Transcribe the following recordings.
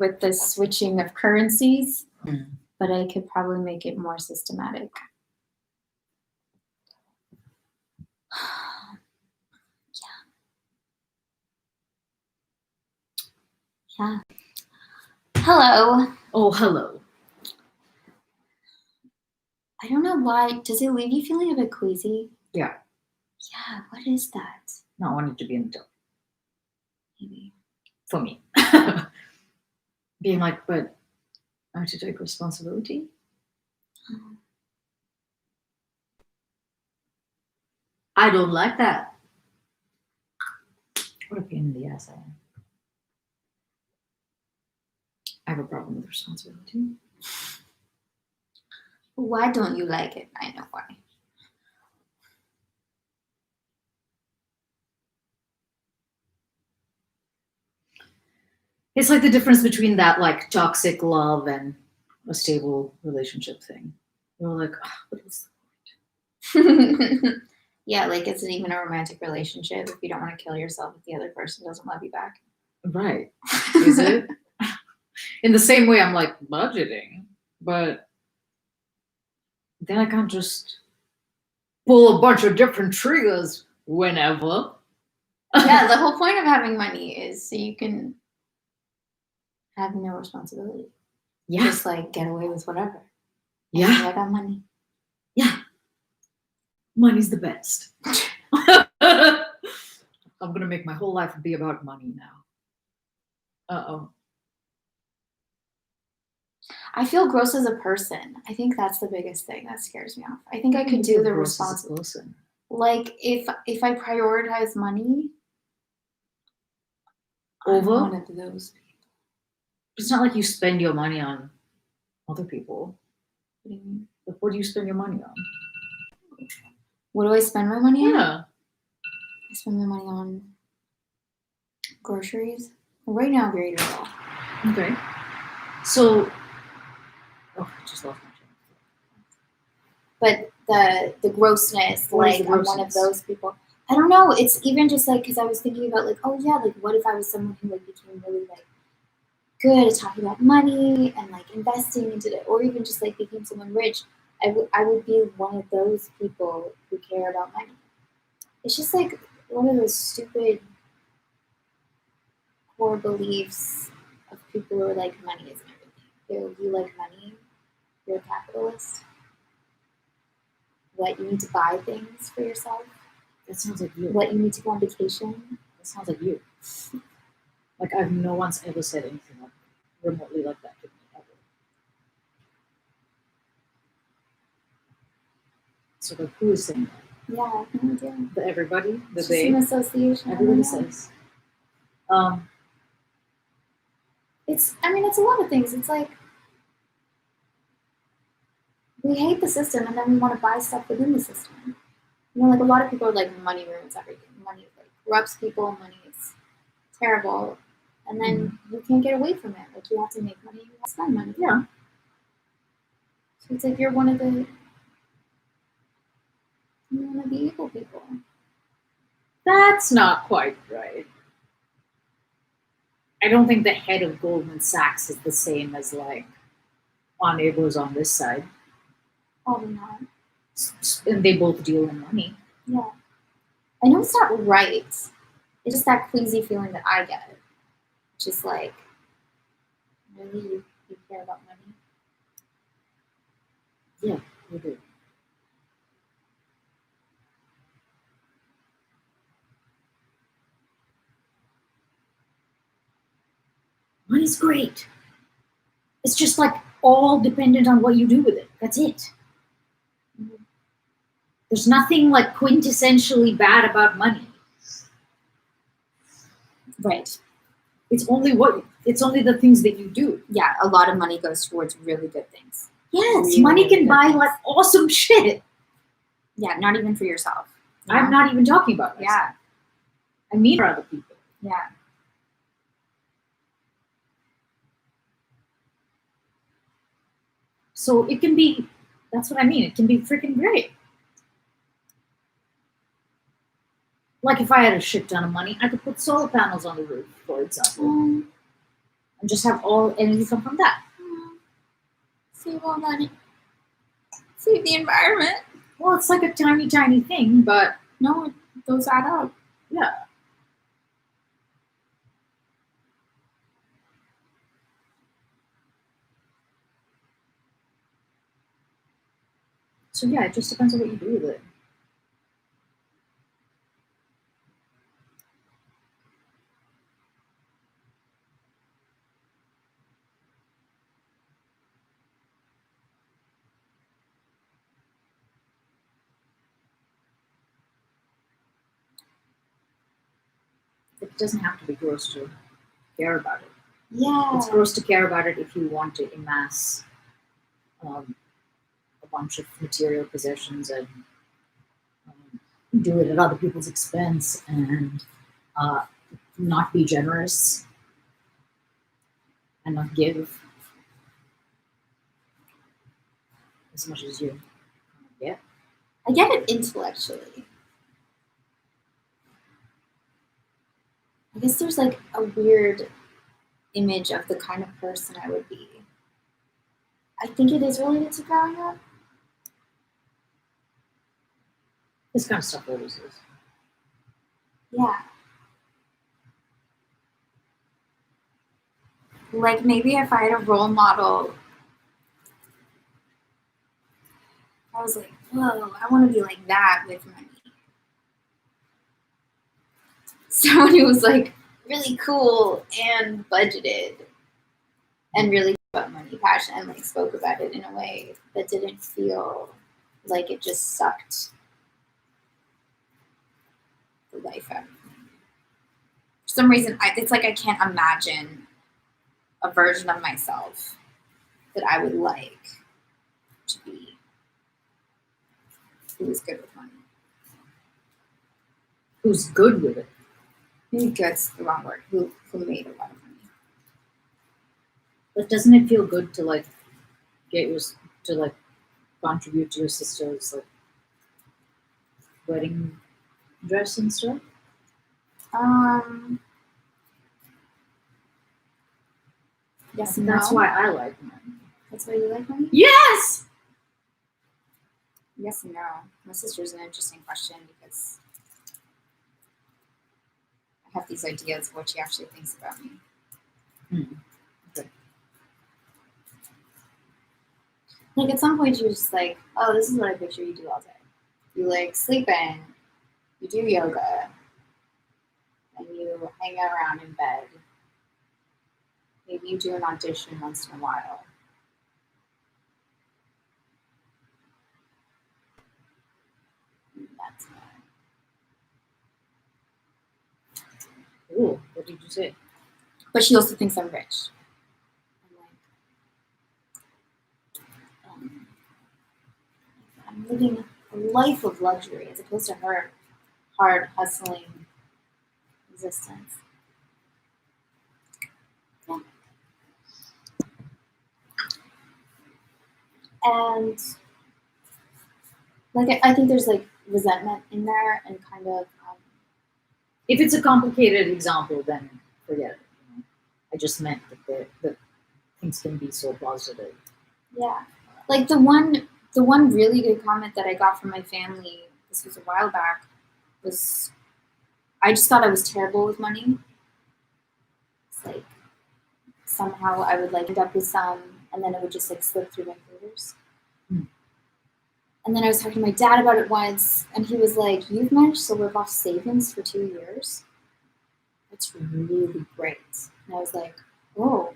with the switching of currencies, Mm. but I could probably make it more systematic. Yeah. Hello. Oh, hello. I don't know why. Does it leave you feeling a bit queasy? Yeah. Yeah, what is that? Not wanting to be an adult. Maybe. For me. Being like, but I have to take responsibility. I don't like that. What a pain in the ass I am. I have a problem with responsibility. Why don't you like it? I know why. It's like the difference between that like toxic love and a stable relationship thing. You're like, what is Yeah, like it's not even a romantic relationship if you don't want to kill yourself if the other person doesn't love you back. right? Is it? In the same way, I'm like budgeting, but then I can't just pull a bunch of different triggers whenever. Yeah, the whole point of having money is so you can have no responsibility. Yeah. Just like get away with whatever. And Yeah. I got money. Yeah. Money's the best. I'm gonna make my whole life be about money now. Uh-oh. I feel gross as a person. I think that's the biggest thing that scares me off. I think I could do the responsibility. Like if I prioritize money over I'm one of those people. It's not like you spend your money on other people. What do you mean? Like, what do you spend your money on? What do I spend my money on? Yeah. I spend my money on groceries. Right now, very little. Okay. So, I just lost my train. But the grossness, what like I'm one of those people. I don't know. It's even just like because I was thinking about like, oh yeah, like what if I was someone who like became really like good at talking about money and like investing into it, or even just like became someone rich. I would be one of those people who care about money. It's just like one of those stupid core beliefs of people who are like money isn't everything. You like money, you're a capitalist. What, you need to buy things for yourself? That sounds like you. What, you need to go on vacation? That sounds like you. Like no one's ever said anything like remotely like that to me ever. So like, who is saying that? Yeah, I have no idea. The everybody? The it's they? Just an association. Everybody says. It's a lot of things. It's like we hate the system and then we want to buy stuff within the system. You know, like a lot of people are like money ruins everything. Money like corrupts people, money is terrible. And then you can't get away from it. Like you have to make money, you have to spend money. Yeah. So it's like you're one of the evil people. That's not quite right. I don't think the head of Goldman Sachs is the same as like our neighbors on this side. Probably not. And they both deal in money. Yeah. I know it's not right. It's just that queasy feeling that I get. Just like, really, you care about money? Yeah, you do. Money's great. It's just like all dependent on what you do with it. That's it. Mm-hmm. There's nothing like quintessentially bad about money. Right. It's only the things that you do. Yeah, a lot of money goes towards really good things. Yes, really, money can buy things. Like awesome shit. Yeah, not even for yourself. You know? I'm not even talking about myself. Yeah. I mean for other people. Yeah. So it can be, that's what I mean. It can be freaking great. Like if I had a shit ton of money, I could put solar panels on the roof, for example. and just have all energy come from that. Save all money. Save the environment. Well, it's like a tiny, tiny thing, but No, those add up. yeah. So yeah, it just depends on what you do with it. It doesn't have to be gross to care about it. Yeah. It's gross to care about it if you want to amass a bunch of material possessions and do it at other people's expense and not be generous and not give as much as you get. I get it intellectually. I guess there's like a weird image of the kind of person I would be. I think it is related to growing up. This kind of stuff always is. Yeah. Like maybe if I had a role model, I was like, whoa, I want to be like that with money. Someone who was like really cool and budgeted and really about money, passion, and like spoke about it in a way that didn't feel like it just sucked the life out of me. For some reason, it's like I can't imagine a version of myself that I would like to be who was good with money. Who's good with it? Maybe good's the wrong word. Who made a lot of money. But doesn't it feel good to like to like contribute to your sister's like wedding dress and stuff? Yes, And no. that's why I like money. That's why you like money? Yes! Yes and no. My sister's an interesting question because I have these ideas of what she actually thinks about me. Okay. Like at some point you're just like, oh, this is what I picture you do all day. You like sleep in, you do yoga, and you hang out around in bed. Maybe you do an audition once in a while. And that's it. Ooh, what did you say? But she also thinks I'm rich. I'm living a life of luxury as opposed to her hard hustling existence. Yeah. And like I think there's like resentment in there and kind of If it's a complicated example, then forget it. You know? I just meant that things can be so positive. yeah. Like the one really good comment that I got from my family, this was a while back, was I just thought I was terrible with money. It's like somehow I would like end up with some and then it would just like slip through my fingers. And then I was talking to my dad about it once, and he was like, "You've managed to live off savings for 2 years. That's really great." And I was like, "Oh,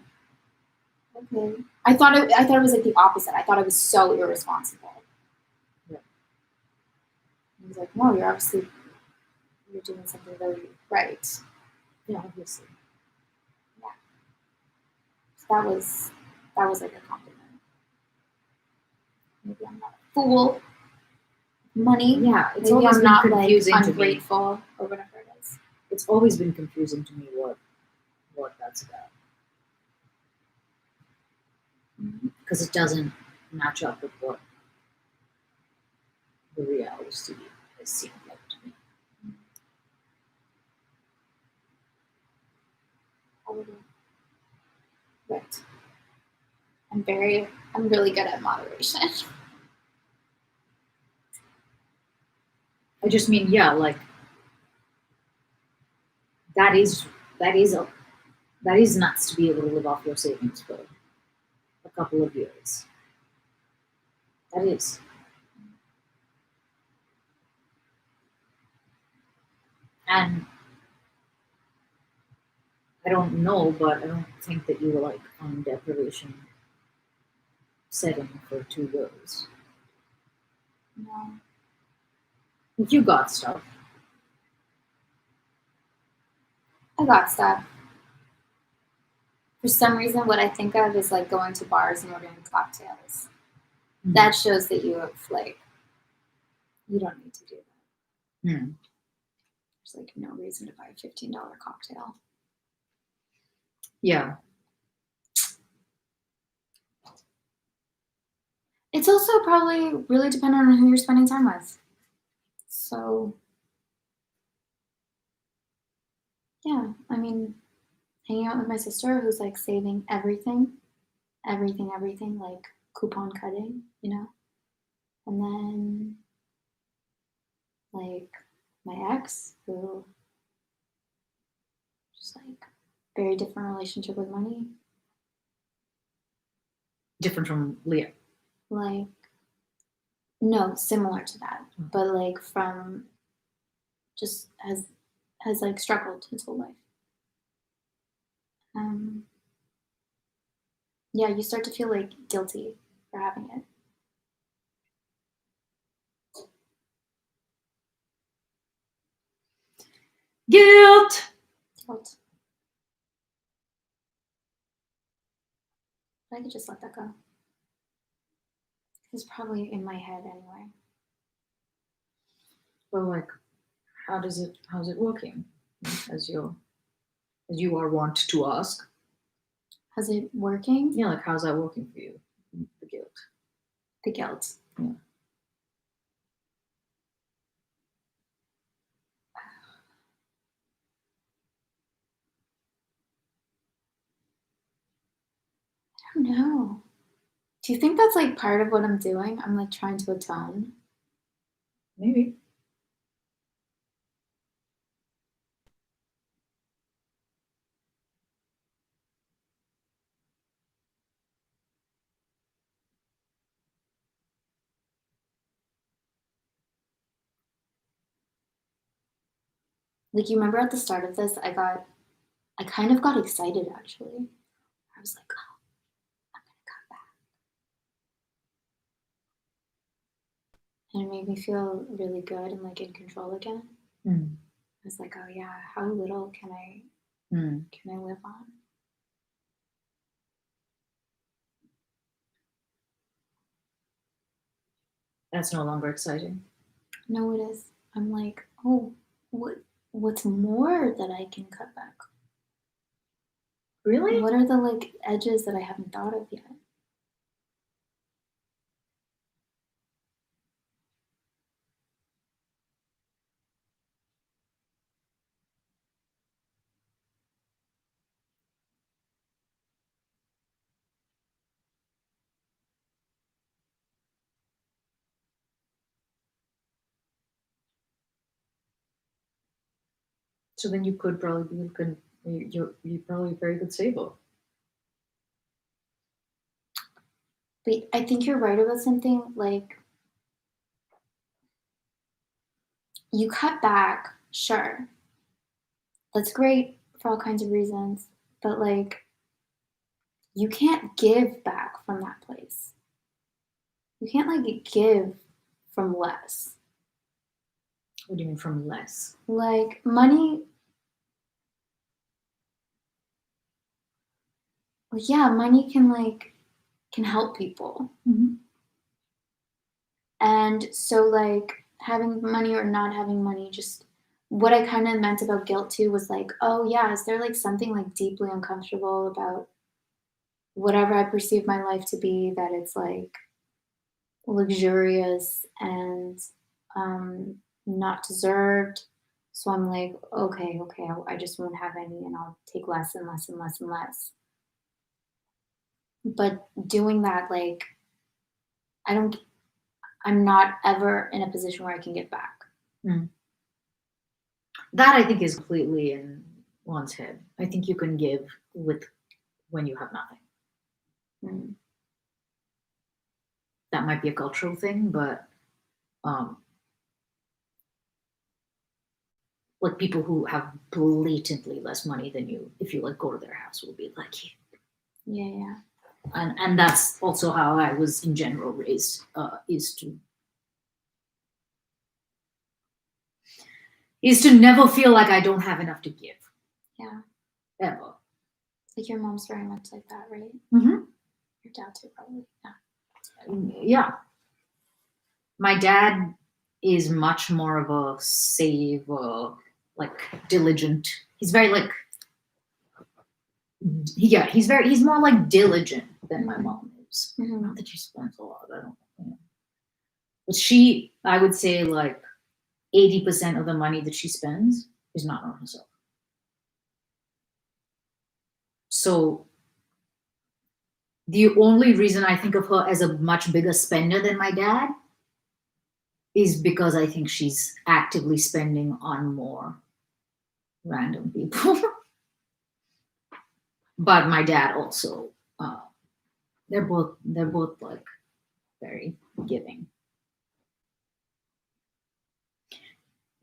okay." I thought it was like the opposite. I thought I was so irresponsible. Yeah. He was like, "No, you're doing something really right." Yeah, obviously. Yeah. So that was like a compliment. Maybe I'm not a fool. Money. Yeah, it's Maybe always I'm been not confusing like to me. ungrateful or whatever it is. It's always been confusing to me what that's about because it doesn't match up with what the reality has seemed like to me. Probably. I'm really good at moderation. I just mean, yeah, like that is that is a that is nuts to be able to live off your savings for a couple of years. That is. And I don't know, but I don't think that you were like on deprivation setting for 2 years. No. If you got stuff. I got stuff. For some reason, what I think of is like going to bars and ordering cocktails. That shows that you have like, you don't need to do that. There's like no reason to buy a $15 cocktail. Yeah. It's also probably really dependent on who you're spending time with. So, yeah, I mean, hanging out with my sister who's like saving everything, like coupon cutting, you know? And then, like, my ex who just like very different relationship with money. Different from Leah. Like, no, similar to that, but like from just has like struggled his whole life. Yeah, you start to feel like guilty for having it. Guilt. Guilt. But I could just let that go. It's probably in my head anyway. Well, like, how's it working? As you are wont to ask. How's it working? Yeah, like how's that working for you? The guilt. The guilt. Yeah. I don't know. Do you think that's like part of what I'm doing? I'm like trying to atone. Maybe. Like, you remember at the start of this, I kind of got excited actually. I was like, oh, I'm gonna cut back. And it made me feel really good and like in control again. I was like, oh yeah, how little can I live on? That's no longer exciting. No, it is. I'm like, oh, what's more that I can cut back? Really? What are the like edges that I haven't thought of yet? So then you could probably be good. You're probably a very good saver. But I think you're right about something. Like, you cut back, sure. That's great for all kinds of reasons, but like, you can't give back from that place. You can't like give from less. What do you mean from less? Like, money, like, yeah, money can help people. And so like having money or not having money, just what I kind of meant about guilt too was like, oh yeah, is there like something like deeply uncomfortable about whatever I perceive my life to be, that it's like luxurious and not deserved. So I'm like, okay, I just won't have any and I'll take less and less and less and less. but doing that, like, I'm not ever in a position where I can give back. That I think is completely in one's head. I think you can give with when you have nothing. Mm. That might be a cultural thing, but like people who have blatantly less money than you, if you like go to their house, will be like, Yeah. and that's also how I was in general raised, is to never feel like I don't have enough to give. Yeah. Ever. Like your mom's very much like that, right? Mm-hmm. Your dad too, probably. Yeah. Yeah. My dad is much more of a saver, like diligent. He's very like, yeah, he's more like diligent than my mom is. Mhm. Not that she spends a lot, I don't know. But she, I would say like 80% of the money that she spends is not on herself. So the only reason I think of her as a much bigger spender than my dad is because I think she's actively spending on more random people. But my dad also, they're both like very giving,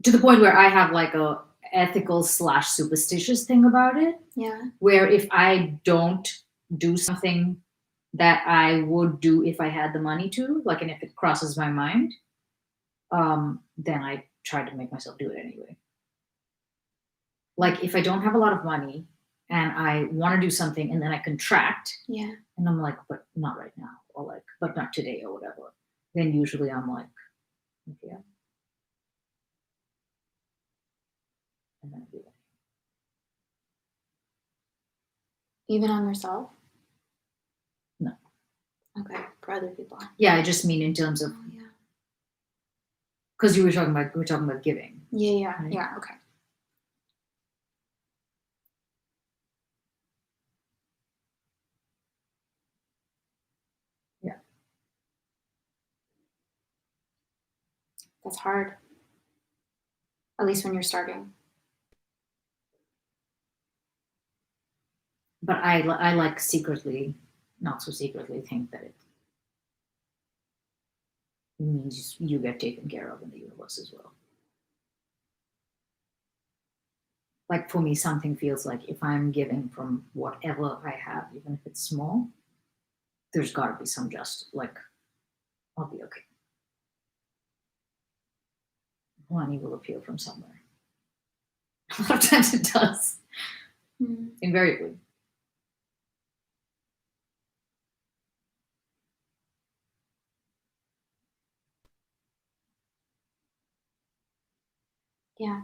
to the point where I have like a ethical / superstitious thing about it. Yeah. Where if I don't do something that I would do if I had the money to, like, and if it crosses my mind, then I try to make myself do it anyway. Like if I don't have a lot of money and I want to do something and then I contract, Yeah. and I'm like, but not right now, or like, but not today, or whatever, then usually I'm like, okay. And then I do it. Even on yourself? No. Okay, for other people. Yeah, I just mean in terms of, Oh, yeah. because we were talking about giving. Yeah. Right? Yeah. Okay. Yeah. That's hard. At least when you're starting. But I like secretly, not so secretly, think that it means you get taken care of in the universe as well. Like for me, something feels like if I'm giving from whatever I have, even if it's small, there's got to be some like, I'll be okay. Money will appear from somewhere. A lot of times it does, invariably. Yeah.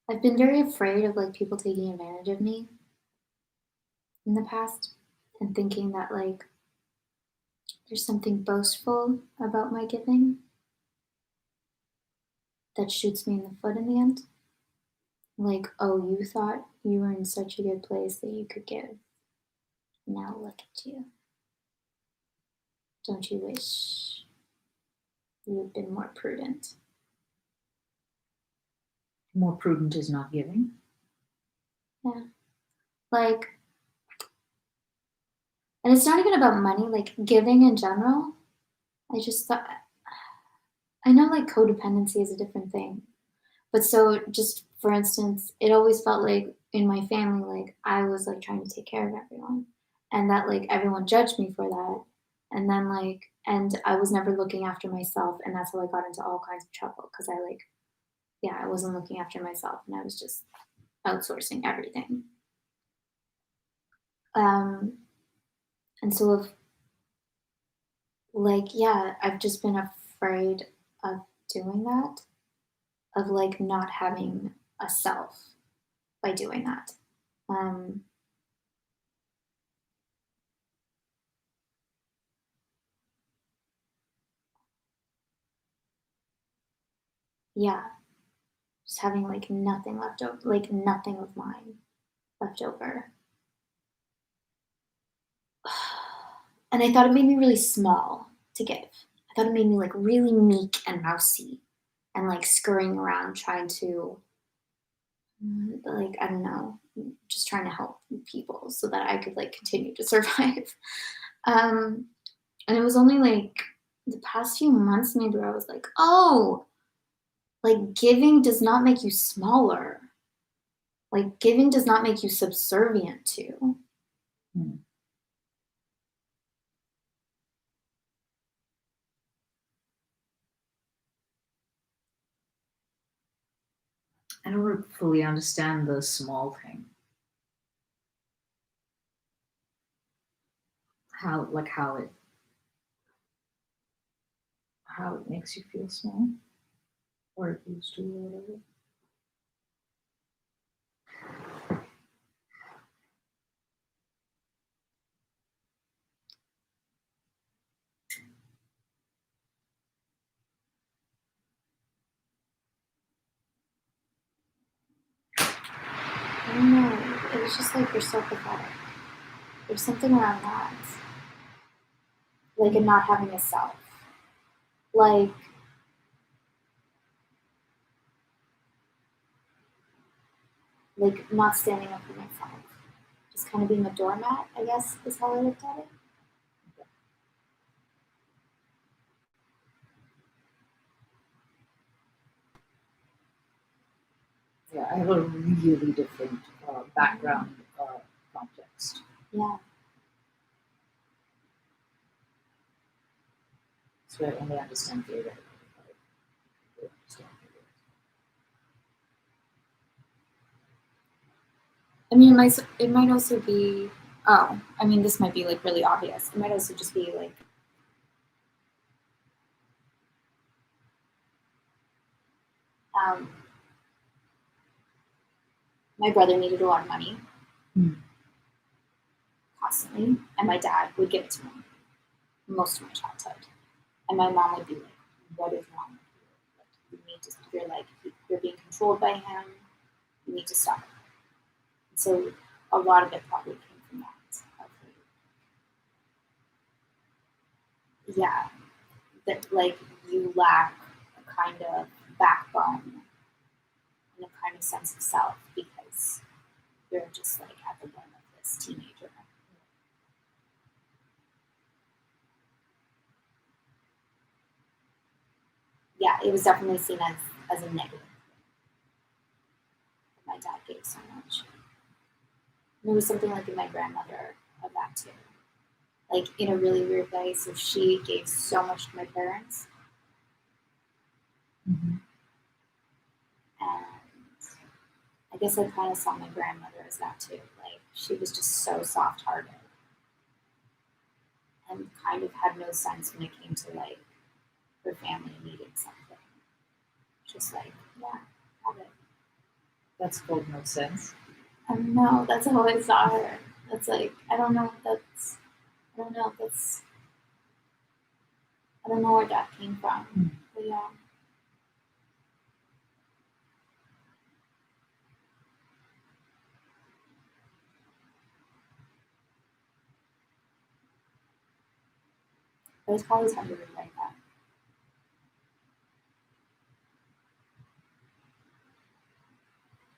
I've been very afraid of like people taking advantage of me in the past and thinking that like there's something boastful about my giving that shoots me in the foot in the end. Like, oh, you thought you were in such a good place that you could give. Now look at you. Don't you wish you had been more prudent? More prudent is not giving. Yeah. Like, and it's not even about money, like giving in general. I just thought, I know like codependency is a different thing. But so just for instance, it always felt like in my family, like I was like trying to take care of everyone and that like everyone judged me for that. And then like, and I was never looking after myself. And that's how I got into all kinds of trouble because I like, yeah, I wasn't looking after myself and I was just outsourcing everything. Um, and so if like, yeah, I've just been afraid of doing that, of like not having a self by doing that. Um, yeah, just having like nothing left over, like nothing of mine left over. And I thought it made me really small to give. I thought it made me like really meek and mousy and like scurrying around trying to, like, I don't know, just trying to help people so that I could like continue to survive. Um, and it was only like the past few months maybe where I was like, oh, like giving does not make you smaller. Like giving does not make you subservient to. Hmm. I don't fully understand the small thing. How it makes you feel small, or it used to, or whatever. I don't know. It was just like you're so pathetic. There's something around that. Like in not having a self. Like not standing up for myself. Just kind of being a doormat, I guess, is how I looked at it. Yeah, I have a really different background context, Yeah. so I only understand theoretically. I don't understand theoretically. I mean, it might also be. Oh, I mean, this might be like really obvious. It might also just be like, um, my brother needed a lot of money constantly, and my dad would give it to me most of my childhood, and my mom would be like, "What is wrong with you? Like, you need to. You're like, you're being controlled by him. You need to stop." And so, a lot of it probably came from that. Yeah, that like you lack a kind of backbone and a kind of sense of self because you're just like at the whim of this teenager. Yeah, it was definitely seen as a negative. My dad gave so much. And there was something like in my grandmother of that too. Like in a really weird way. So she gave so much to my parents, Mm-hmm. and I guess I kind of saw my grandmother as that too. Like she was just so soft hearted and kind of had no sense when it came to like her family needing something. Just like, yeah, have it. That's called no sense. I don't know. That's how I saw her. That's like, I don't know. I don't know. I don't know where that came from. Mm. But yeah. But it's probably time to rewrite that.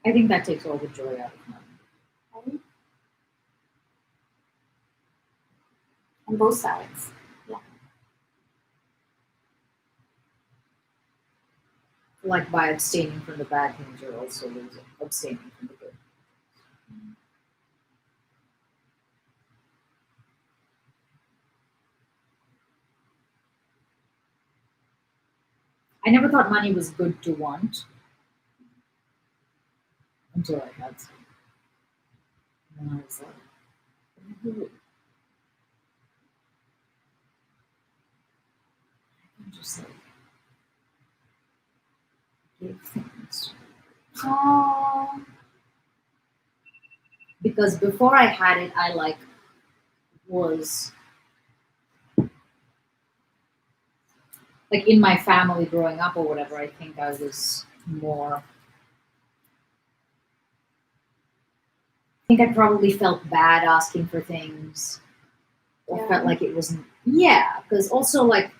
I think that takes all the joy out of money. Right? On both sides. Yeah. Like by abstaining from the bad things, you're also abstaining from the good. I never thought money was good to want until I had some. And I was like, "Ooh, I'm just like give things." Oh. Because before I had it, I like was like in my family growing up or whatever. I think I was more. I think I probably felt bad asking for things. or Yeah. felt like it wasn't. Yeah, because also like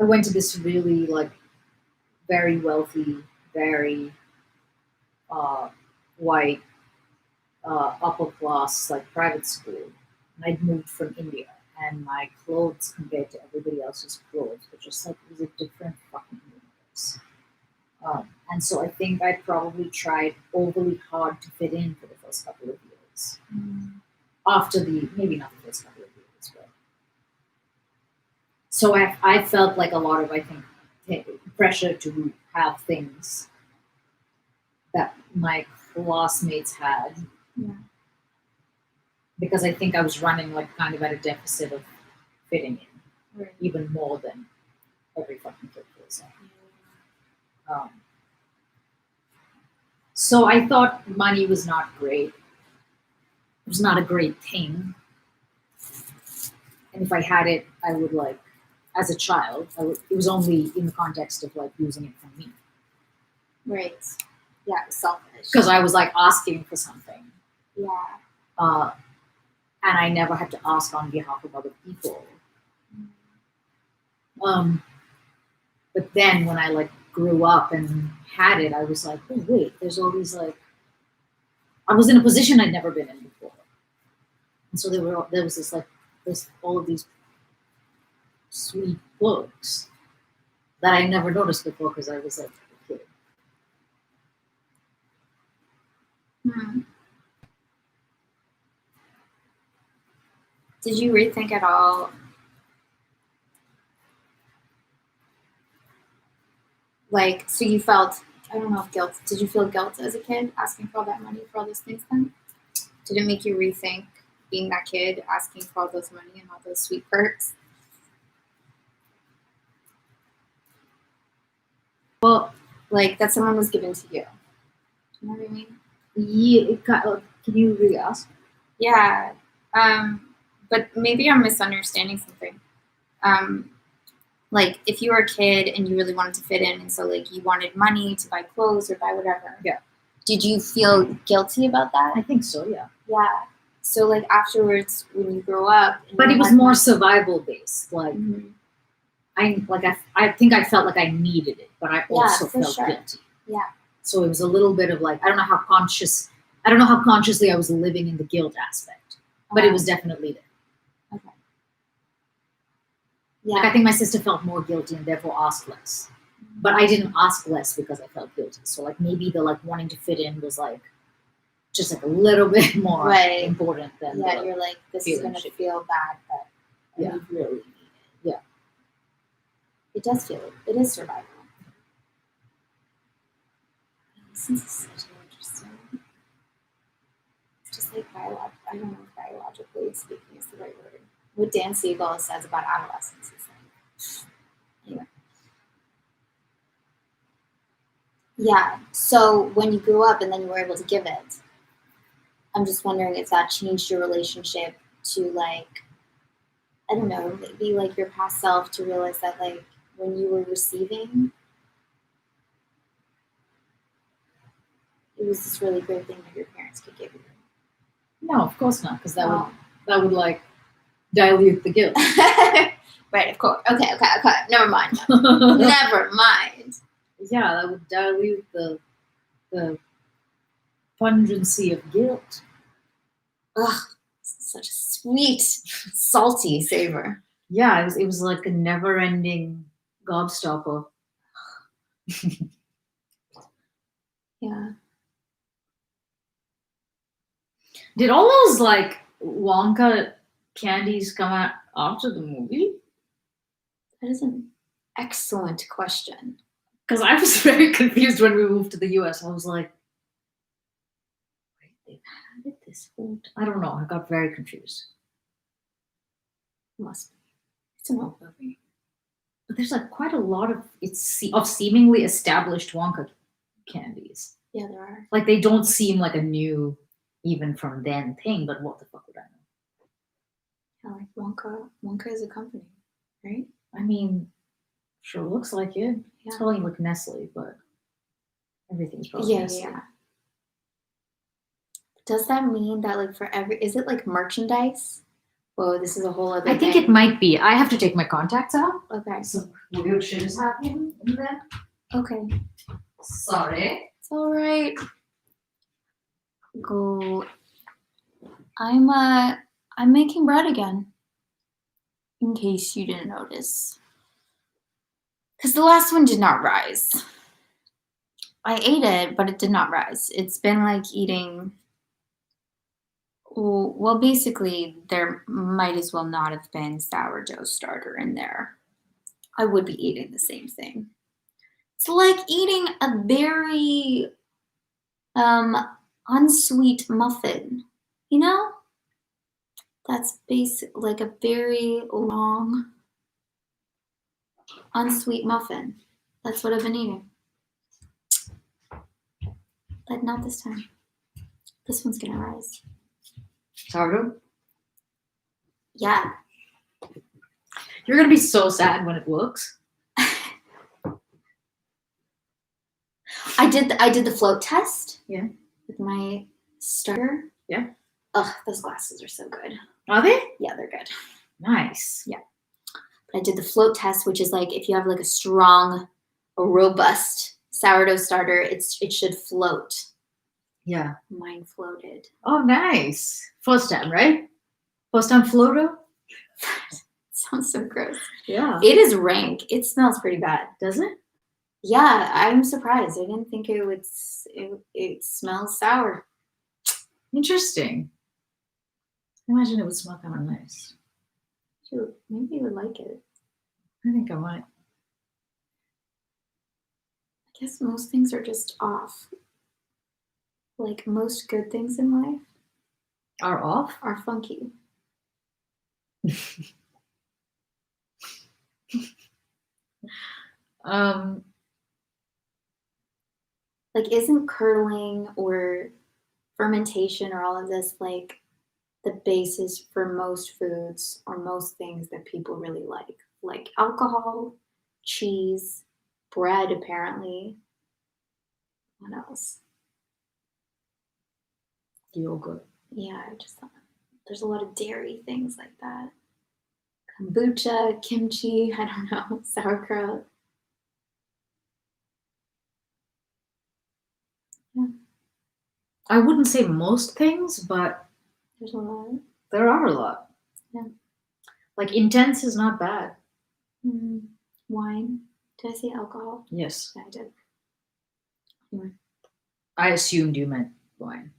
I went to this really like very wealthy, very white, upper class like private school, and I'd moved from India, and my clothes compared to everybody else's clothes were just like it was a different fucking universe. And so I think I probably tried overly hard to fit in for the first couple of years. After the maybe not the first couple of years, but so I felt like a lot of I think pressure to have things that my classmates had Yeah. because I think I was running like kind of at a deficit of fitting in Right. even more than every fucking kid was. Um, so I thought money was not great. It was not a great thing. And if I had it, I would like, as a child, it was only in the context of like using it for me. Right. Yeah, it was selfish. Because I was like asking for something. Yeah. And I never had to ask on behalf of other people. But then when I like grew up and had it, I was like, oh wait, there's all these like I was in a position I'd never been in before. And so there was this like this all of these sweet books that I never noticed before because I was like a kid. Did you rethink at all? Like, so you felt, I don't know if guilt, did you feel guilt as a kid asking for all that money for all those things then? Did it make you rethink being that kid asking for all those money and all those sweet perks? Well, like that someone was given to you. Do you know what I mean? Yeah, can you really ask? Yeah. But maybe I'm misunderstanding something. Like if you were a kid and you really wanted to fit in, and so like you wanted money to buy clothes or buy whatever. Yeah. Did you feel guilty about that? I think so, yeah. Yeah. So like afterwards, when you grow up, but it was more survival based. Like I think I felt like I needed it, but I also felt guilty. Yeah. So it was a little bit of like I don't know how consciously I was living in the guilt aspect, but it was definitely there. Okay. Yeah. Like I think my sister felt more guilty and therefore asked less. But I didn't ask less because I felt guilty. So like maybe the like wanting to fit in was like just like a little bit more important than you're like this is gonna feel bad, but you really need it. Yeah. It does feel it is survival. This is such interesting. It's just like I don't know if biologically speaking is the right word. What Dan Siegel says about adolescence is like anyway. Yeah. So when you grew up and then you were able to give it, I'm just wondering if that changed your relationship to like, I don't know, maybe like your past self to realize that like when you were receiving, it was this really great thing that your parents could give you. No, of course not, because that would like dilute the guilt. Right, of course. Okay. Never mind. Never mind. Yeah, that would dilute the pungency of guilt. Ugh, such a sweet, salty savor. Yeah, it was like a never-ending gobstopper. Yeah. Did all those like Wonka candies come out after the movie? That is an excellent question. Because I was very confused when we moved to the US. I was like, wait, they've had it this whole time? I don't know. I got very confused. Must be. It's an old movie. But there's like quite a lot of seemingly established Wonka candies. Yeah, there are. Like they don't seem like a new, even from then thing, but what the fuck would I know? Yeah, like Wonka. Wonka is a company, right? I mean, sure looks like it. Yeah. It's probably like Nestle, but everything's probably Nestle. Yeah. Does that mean that like for is it like merchandise? Whoa, this is a whole other I think thing. it might be. I have to take my contacts out. Okay. Some weird shit is happening in there. Okay. Sorry. It's all right. Go. I'm making bread again. In case you didn't notice. Because the last one did not rise. I ate it, but it did not rise. It's been like eating. Well, basically, there might as well not have been sourdough starter in there. I would be eating the same thing. It's like eating a very unsweet muffin, you know? That's like a very long unsweet muffin. That's what I've been eating. But not this time. This one's gonna rise. Sourdough? Yeah. You're gonna be so sad when it works. I did the float test. Yeah. With my starter. Yeah. Ugh, those glasses are so good. Are they? Yeah, they're good. Nice. Yeah. But I did the float test, which is like if you have like a strong, a robust sourdough starter, it should float. Yeah. Mine floated. Oh, nice. First time, right? First time floater? Sounds so gross. Yeah. It is rank. It smells pretty bad. Does it? Yeah, I'm surprised. I didn't think it would. It smells sour. Interesting. I imagine it would smell kind of nice. Shoot, maybe you would like it. I think I might. I guess most things are just off. Like most good things in life Are off? are funky. Like, isn't curdling or fermentation or all of this like the basis for most foods or most things that people really like alcohol, cheese, bread, apparently. What else? Yogurt. Yeah, I just thought there's a lot of dairy things like that. Kombucha, kimchi, I don't know, sauerkraut. Yeah, I wouldn't say most things, but there's a lot. there are a lot. Yeah. Like intense is not bad. Wine. Did I say alcohol? Yes. Yeah, I did. Anyway. I assumed you meant wine.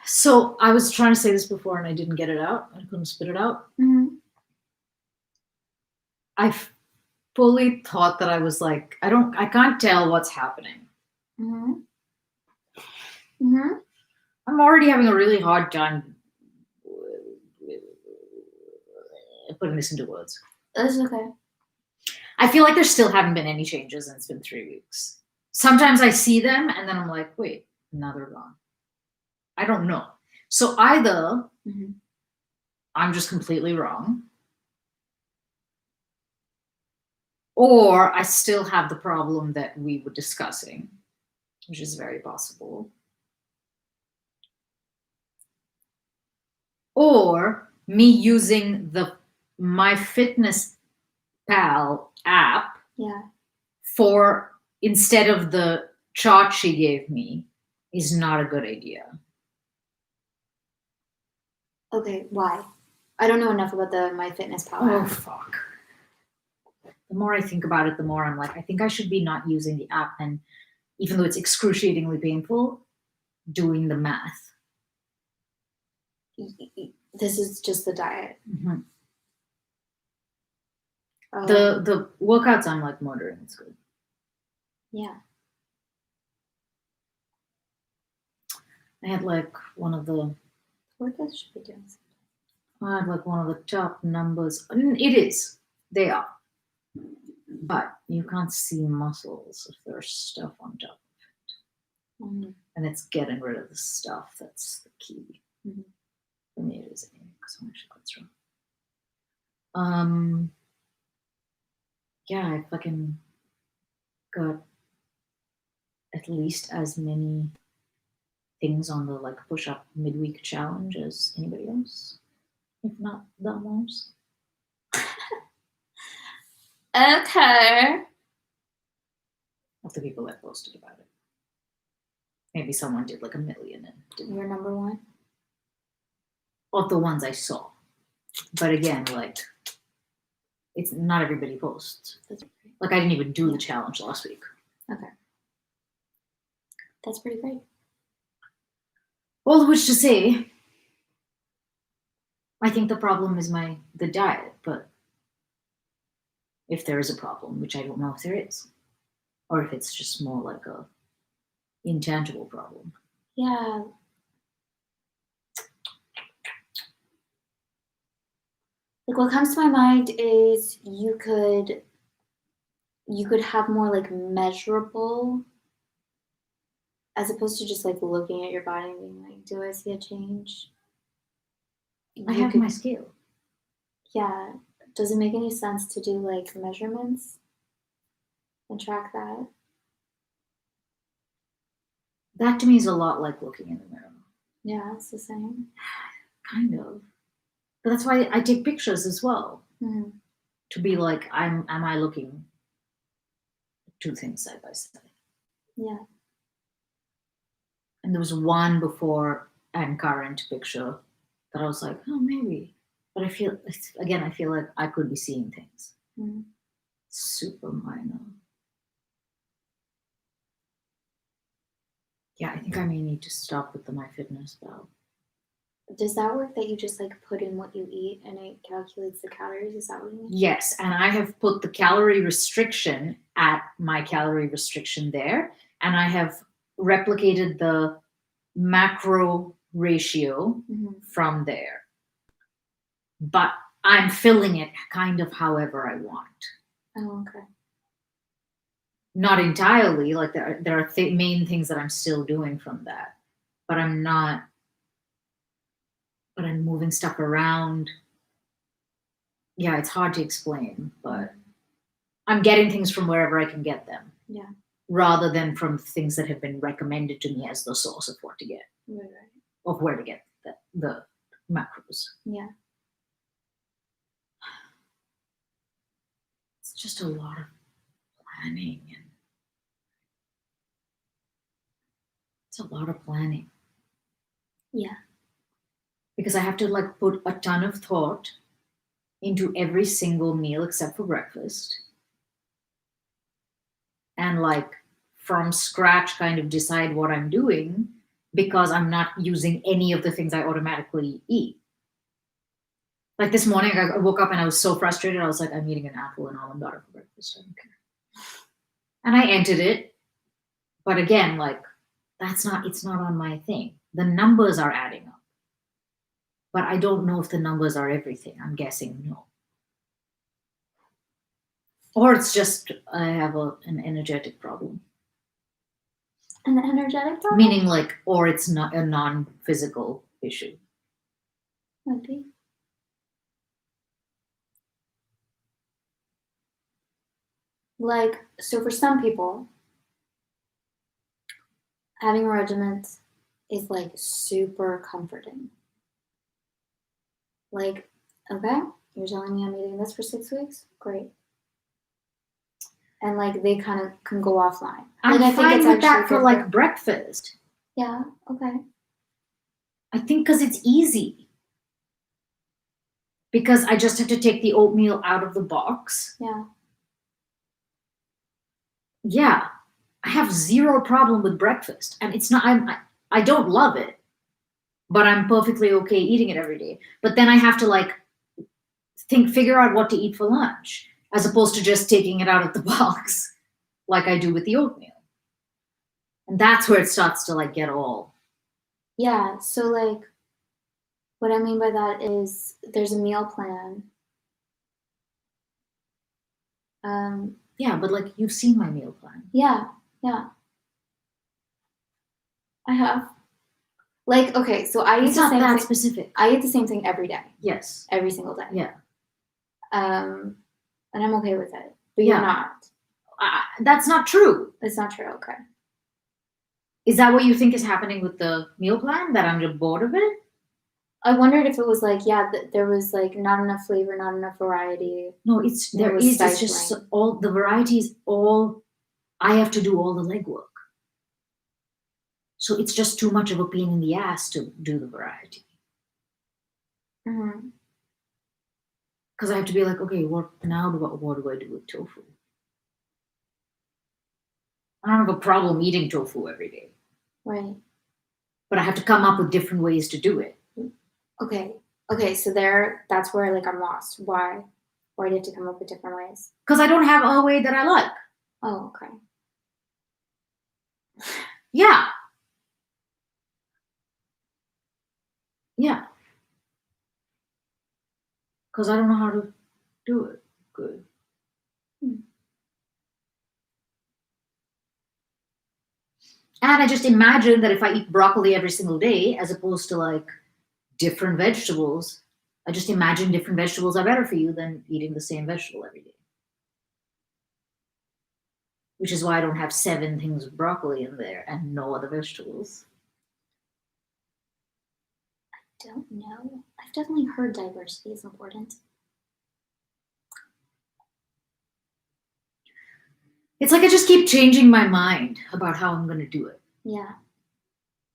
So I was trying to say this before and I didn't get it out. I couldn't spit it out. Mm-hmm. I fully thought that I was like, I can't tell what's happening. Mm-hmm. Mm-hmm. I'm already having a really hard time putting this into words. That's okay. I feel like there still haven't been any changes and it's been 3 weeks. Sometimes I see them and then I'm like, wait, now they're gone. I don't know. So either I'm just completely wrong, or I still have the problem that we were discussing, which is very possible. Or me using the MyFitnessPal app for instead of the chart she gave me is not a good idea. Okay, why? I don't know enough about the MyFitnessPal Oh, app. fuck. The more I think about it, the more I'm like, I think I should be not using the app, and even though it's excruciatingly painful, doing the math. This is just the diet. Mm-hmm. The workouts, I'm like murdering. It's good. Yeah. I had like one of the workouts should be doing something. I had like one of the top numbers. It is. They are. But you can't see muscles if there's stuff on top of it. And it's getting rid of the stuff that's the key. For me, it is anyway, because I'm actually quite strong. yeah, I fucking got at least as many things on the like push up midweek challenge as anybody else, if not the most. Okay. Of the people that posted about it. Maybe someone did like 1 million and didn't. You're number one. Of the ones I saw. But again, like, it's not everybody posts. That's great. Like, I didn't even do the challenge last week. Okay. That's pretty great. All of which to say, I think the problem is the diet, but if there is a problem, which I don't know if there is, or if it's just more like a intangible problem. Yeah. Like what comes to my mind is you could have more like measurable, as opposed to just like looking at your body and being like, do I see a change? I have my scale. Yeah. Does it make any sense to do like measurements and track that? That to me is a lot like looking in the mirror. Yeah, it's the same. Kind of. But that's why I take pictures as well. Mm-hmm. To be like, am I looking two things side by side? Yeah. And there was one before and current picture that I was like, oh, maybe. But I feel like I could be seeing things. Mm-hmm. Super minor. Yeah, I think I may need to stop with the MyFitnessPal. Does that work that you just like put in what you eat and it calculates the calories? Is that what you mean? Yes, and I have put the calorie restriction at my calorie restriction there, and I have replicated the macro ratio from there. But I'm filling it kind of however I want. Oh, okay. Not entirely, like there are main things that I'm still doing from that, but I'm moving stuff around. Yeah, it's hard to explain, but I'm getting things from wherever I can get them. Yeah. Rather than from things that have been recommended to me as the source of what to get. Right. Of where to get the macros. Yeah. It's just a lot of planning and it's a lot of planning. Yeah. Because I have to like put a ton of thought into every single meal except for breakfast. And like from scratch kind of decide what I'm doing because I'm not using any of the things I automatically eat. Like this morning, I woke up and I was so frustrated. I was like, I'm eating an apple and almond butter for breakfast. I don't care. And I entered it. But again, like it's not on my thing. The numbers are adding up. But I don't know if the numbers are everything. I'm guessing no. Or it's just I have an energetic problem. An energetic problem? Meaning like, or it's not a non-physical issue. Might be. Like, so for some people, having a regiment is like super comforting. Like, okay, you're telling me I'm eating this for 6 weeks? Great. And like they kind of can go offline. I'm like, fine with that for like breakfast. Yeah, okay. I think because it's easy. Because I just have to take the oatmeal out of the box. Yeah. Yeah. I have zero problem with breakfast. And it's not, I don't love it. But I'm perfectly okay eating it every day. But then I have to like figure out what to eat for lunch. As opposed to just taking it out of the box like I do with the oatmeal. And that's where it starts to like get all. Yeah, so like what I mean by that is there's a meal plan. Yeah, but like you've seen my meal plan. Yeah. I have. Like, okay, so I eat the same thing. Specific. I eat the same thing every day. Yes. Every single day. Yeah. And I'm okay with it. But Yeah. you're not. That's not true. It's not true. Okay. Is that what you think is happening with the meal plan? That I'm just bored of it? I wondered if it was like, yeah, there was like not enough flavor, not enough variety. No, it's There there was is. It's just stifling. all the varieties. All I have to do all the legwork. So it's just too much of a pain in the ass to do the variety. Mm-hmm. Because I have to be like, okay, what do I do with tofu? I don't have a problem eating tofu every day, Right. but I have to come up with different ways to do it. Okay. Okay. So that's where like I'm lost. Why? Why do you have to come up with different ways? Because I don't have a way that I like. Oh, okay. Yeah. Yeah. Because I don't know how to do it good. And I just imagine that if I eat broccoli every single day, as opposed to like different vegetables, I just imagine different vegetables are better for you than eating the same vegetable every day. Which is why I don't have 7 things of broccoli in there and no other vegetables. Don't know. I've definitely heard diversity is important. It's like I just keep changing my mind about how I'm going to do it. Yeah.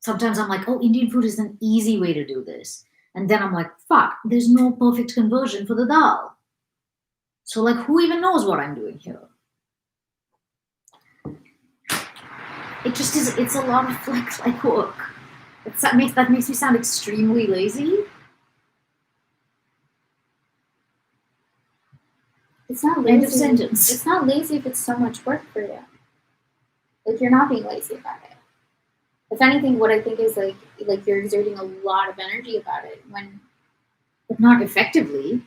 Sometimes I'm like, oh, Indian food is an easy way to do this. And then I'm like, fuck, there's no perfect conversion for the dal. So, like, who even knows what I'm doing here? It just is, it's a lot of like work. That makes me sound extremely lazy. It's not End of lazy. sentence. It's not lazy if it's so much work for you. Like you're not being lazy about it. If anything, what I think is like you're exerting a lot of energy about it when But not effectively.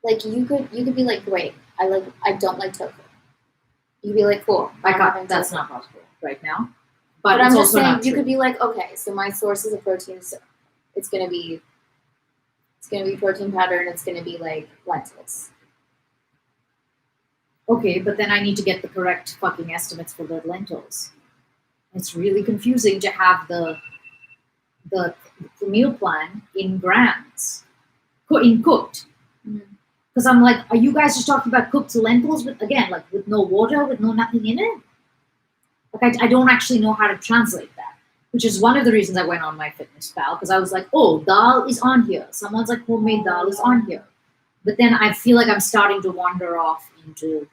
like you could be like, great, I don't like tofu. You'd be like, cool. I I'm can't, having that's tofu. not possible right now. But But I'm it's just also saying not you true. could be like, okay, so my sources of protein, so it's gonna be protein powder and it's gonna be like lentils. Okay, but then I need to get the correct fucking estimates for the lentils. It's really confusing to have the meal plan in grams, in cooked. Mhm. Because I'm like, are you guys just talking about cooked lentils with with no water, with no nothing in it? Like I don't actually know how to translate that, which is one of the reasons I went on MyFitnessPal because I was like, oh, dal is on here. Someone's like homemade dal is on here, but then I feel like I'm starting to wander off into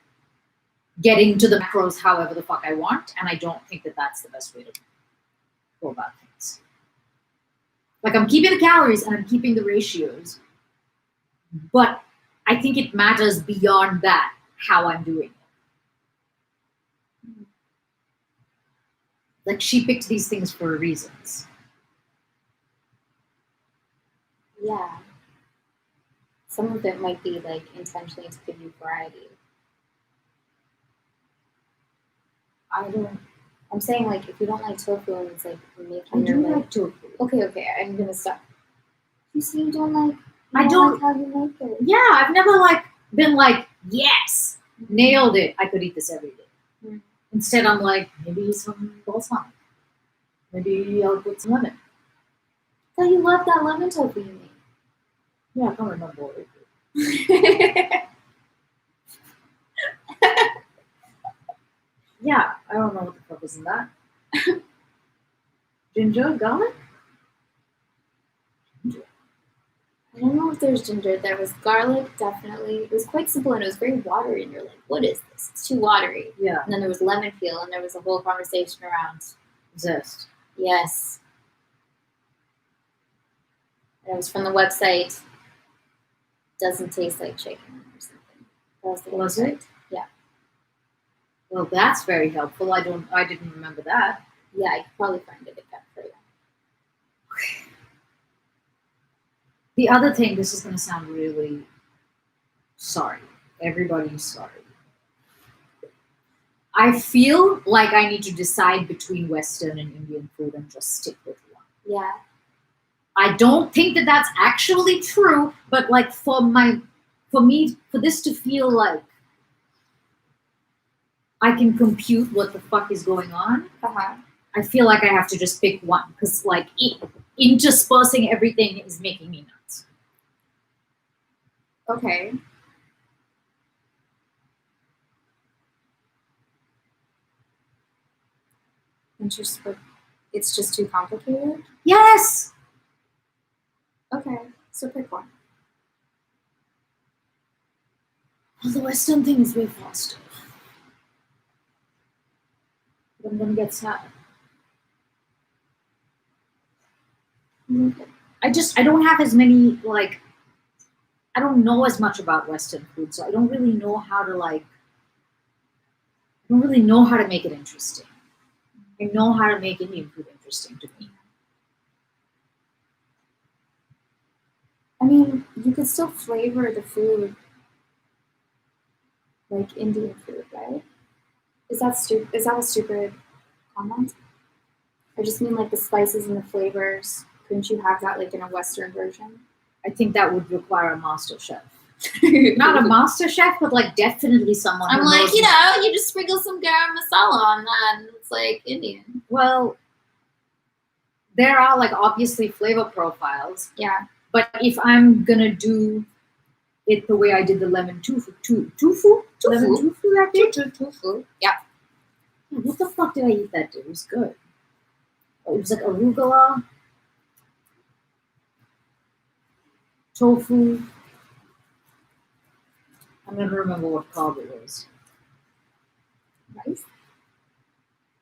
getting to the macros however the fuck I want, and I don't think that that's the best way to go about things. Like I'm keeping the calories and I'm keeping the ratios, but I think it matters beyond that how I'm doing it. Like she picked these things for reasons. Yeah. Some of it might be like intentionally to give you variety. I don't. I'm saying like if you don't like tofu and it's like I making do your like tofu. okay, I'm gonna stop. You say you don't like I don't. like how you make it. Yeah, I've never been like, yes, nailed it. I could eat this every day. Mm. Instead, I'm like, maybe some balsamic. Maybe I'll put some lemon. I thought you love that lemon tofu you make. Yeah, I can't remember what it is. Yeah, I don't know what the fuck is in that. Ginger, garlic? I don't know if there's ginger. There was garlic, definitely. It was quite simple and it was very watery. And you're like, what is this? It's too watery. Yeah, And then there was lemon peel and there was a whole conversation around, zest. yes. And it was from the website, doesn't taste like chicken or something. That was the Was website. it? Well, that's very helpful. I didn't remember that. Yeah, I could probably find it again for you. The other thing, this is going to sound really sorry. Everybody's sorry. I feel like I need to decide between Western and Indian food and just stick with one. Yeah. I don't think that that's actually true, but like for this to feel like I can compute what the fuck is going on, I feel like I have to just pick one because like interspersing everything is making me nuts. Okay. It's just too complicated? Yes! Okay, so pick one. Well, the Western thing is way faster. But I'm gonna get sad. I don't have as many, like, I don't know as much about Western food, so I don't really know how to make it interesting. I know how to make Indian food interesting to me. I mean, you could still flavor the food like Indian food, right? Is that a stupid comment? I just mean like the spices and the flavors. Couldn't you have that like in a Western version? I think that would require a master chef. Not a master chef, but like definitely someone I'm who like, knows you just sprinkle some garam masala on that and it's like Indian. Well, there are like obviously flavor profiles. Yeah. But if I'm gonna do it the way I did the lemon tofu lemon tofu that day? Tofu. Yeah. What the fuck did I eat that day? It was good. It was like arugula, tofu. I never remember what carb it was. Rice?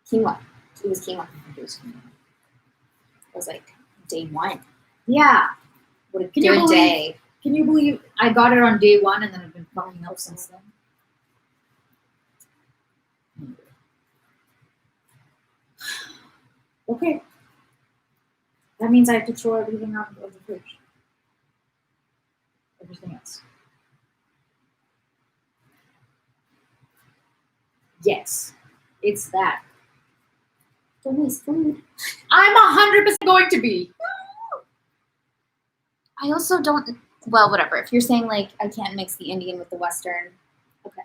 Quinoa. It was quinoa. It was like day one. Yeah. What a good day. Can you believe I got it on day one and then I've been fucking up since then? Okay. That means I have to throw everything out of the fridge. Everything else. Yes. It's that. Don't waste food. I'm 100% going to be. I also don't. Well, whatever. If you're saying like I can't mix the Indian with the Western, okay.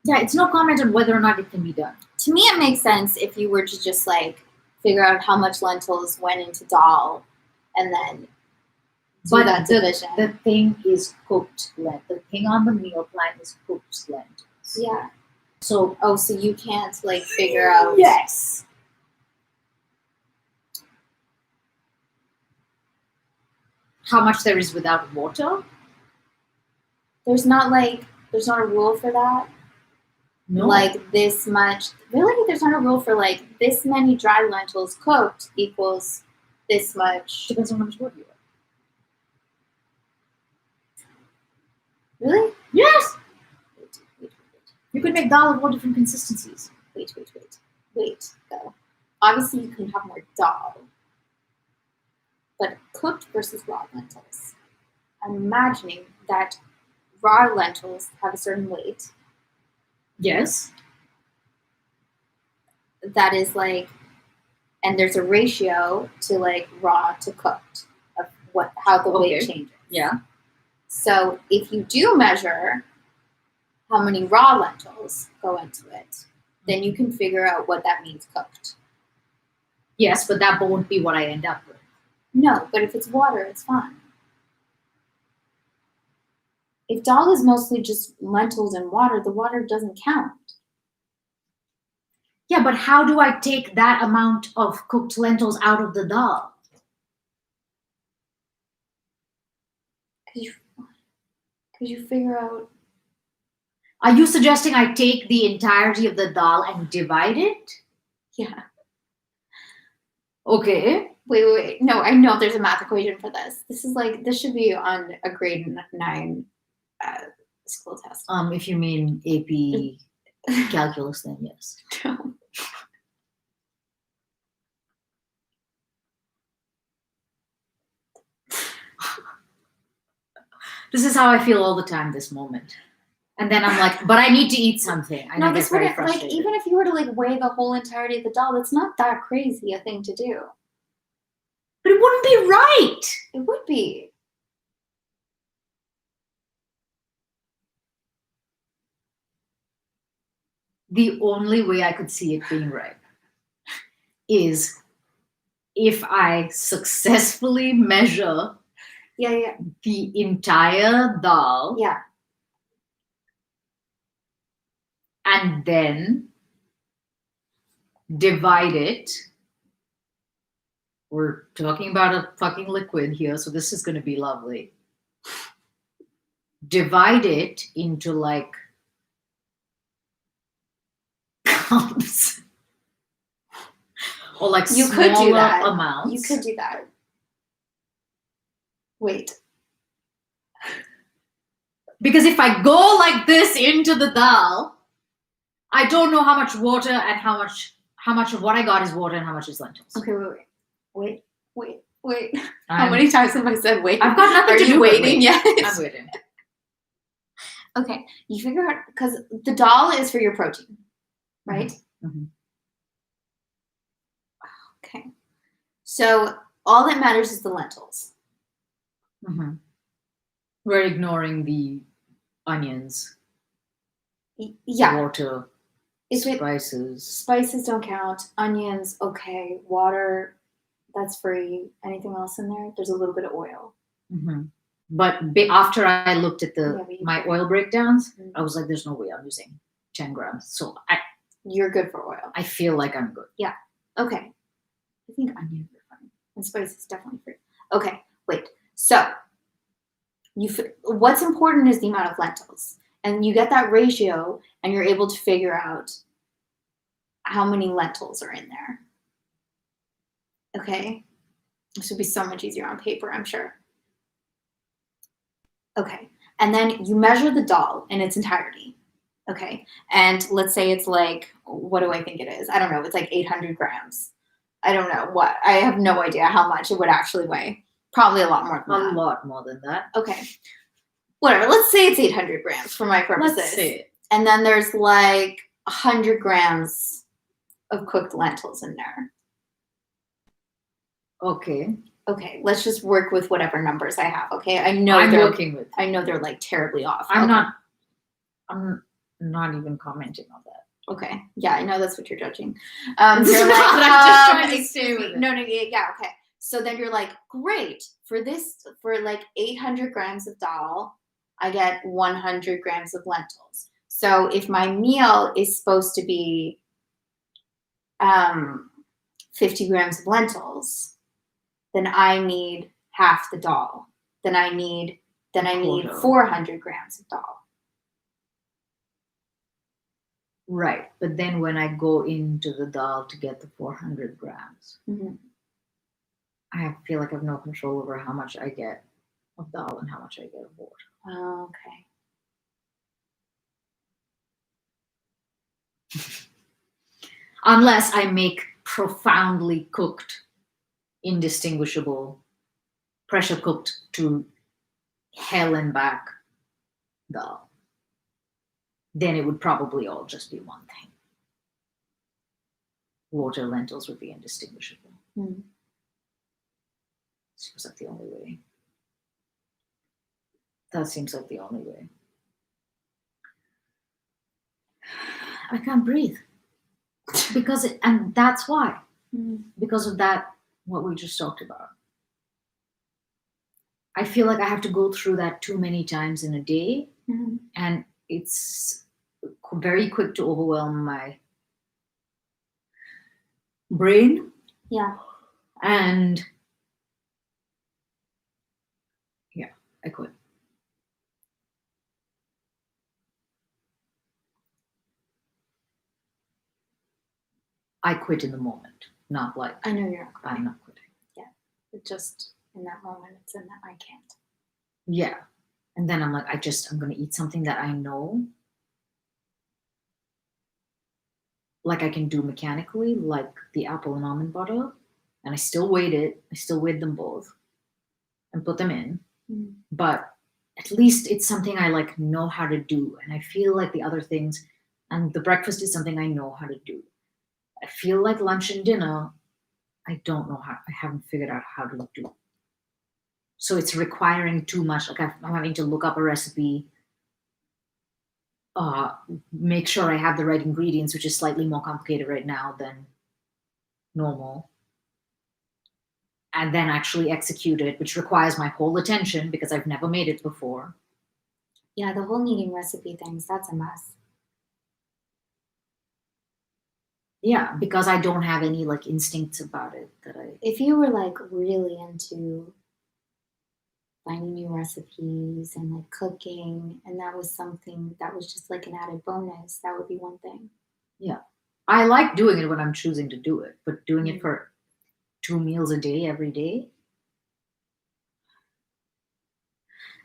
Yeah, it's no comment on whether or not it can be done. To me, it makes sense if you were to just like figure out how much lentils went into dal, and then do that division. The thing is cooked lentils. The thing on the meal plan is cooked lentils. Yeah. So so you can't like figure out. Yes. How much there is without water? There's not a rule for that. No. Like this much. Really, there's not a rule for like this many dry lentils cooked equals this much. Depends on how much water you have. Really? Yes. Wait. You could make dal of all different consistencies. Wait, though. Obviously, you can have more dal. But cooked versus raw lentils. I'm imagining that raw lentils have a certain weight. Yes. That is like, and there's a ratio to like raw to cooked of how the weight changes. Yeah. So if you do measure how many raw lentils go into it, then you can figure out what that means cooked. Yes, but that won't be what I end up with. No, but if it's water, it's fine. If dal is mostly just lentils and water, the water doesn't count. Yeah, but how do I take that amount of cooked lentils out of the dal? Because you figure out. Are you suggesting I take the entirety of the dal and divide it? Yeah. Okay. Wait. No, I know there's a math equation for this. This should be on a grade 9 school test. If you mean AP calculus, then yes. No. This is how I feel all the time this moment. And then I'm like, but I need to eat something. No, this wouldn't, like, even if you were to like weigh the whole entirety of the dal, that's not that crazy a thing to do. But it wouldn't be right. It would be. The only way I could see it being right is if I successfully measure Yeah. the entire dal Yeah. and then divide it. We're talking about a fucking liquid here, so this is going to be lovely. Divide it into like cups or like You could do smaller that. amounts. You could do that. Wait. Because if I go like this into the dal, I don't know how much water and how much of what I got is water and how much is lentils. Okay, wait. How many times have I said wait? I've got nothing Are to do you with waiting yet? I'm waiting. Okay, you figure out, because the dal is for your protein, right? Mhm. Okay. So all that matters is the lentils. Mhm. We're ignoring the onions, Yeah. water, If it, spices. spices don't count. Onions, okay. Water, that's free. Anything else in there? There's a little bit of oil. Mhm. But after I looked at my oil breakdowns, Mhm. I was like, "There's no way I'm using 10 grams." So You're good for oil. I feel like I'm good. Okay. I think onions are fine. And spices definitely free. Okay, wait. So what's important is the amount of lentils. And you get that ratio and you're able to figure out how many lentils are in there. Okay? This would be so much easier on paper, I'm sure. Okay. And then you measure the dal in its entirety. Okay. And let's say it's like, what do I think it is? I don't know. It's like 800 grams. I don't know what. I have no idea how much it would actually weigh. Probably a lot more than that. A lot more than that. Okay. Whatever. Let's say it's 800 grams for my purposes. Let's say it. And then there's like 100 grams of cooked lentils in there. Okay. Okay, let's just work with whatever numbers I have. Okay, I know I'm working with. I know they're like terribly off. I'm Okay. not even commenting on that. Okay, yeah, I know that's what you're judging. It's You're not, like, I'm just trying to stay with it. No, yeah, okay. So then you're like, great, for like 800 grams of dal, I get 100 grams of lentils. So if my meal is supposed to be 50 grams of lentils, then I need half the dal. Then I need 400 grams of dal. Right, but then when I go into the dal to get the 400 grams, Mm-hmm. I feel like I have no control over how much I get of dal and how much I get of water. Oh, okay. Unless I make profoundly cooked, indistinguishable, pressure cooked to hell and back dal, then it would probably all just be one thing. Water, lentils would be indistinguishable. Mm. Seems like the only way. That seems like the only way. I can't breathe. And that's why. Because of that, what we just talked about. I feel like I have to go through that too many times in a day, and it's very quick to overwhelm my brain. Yeah. And yeah, I quit. I quit in the moment, not like I know you're not quitting. I'm not quitting. Yeah. It just in that moment, it's in that I can't. Yeah. And then I'm like, I'm going to eat something that I know, like I can do mechanically, like the apple and almond butter. And I still weighed it. I still weighed them both and put them in. But at least it's something I like know how to do. And I feel like the other things, and the breakfast is something I know how to do. I feel like lunch and dinner, I don't know how. I haven't figured out how to do. So it's requiring too much. Like I'm having to look up a recipe, make sure I have the right ingredients, which is slightly more complicated right now than normal, and then actually execute it, which requires my whole attention because I've never made it before. Yeah, the whole needing recipe things, that's a mess. Yeah, because I don't have any like instincts about it that I. If you were like really into finding new recipes and like cooking, and that was something that was just like an added bonus, that would be one thing. Yeah, I like doing it when I'm choosing to do it, but doing it Mm. for 2 meals a day every day.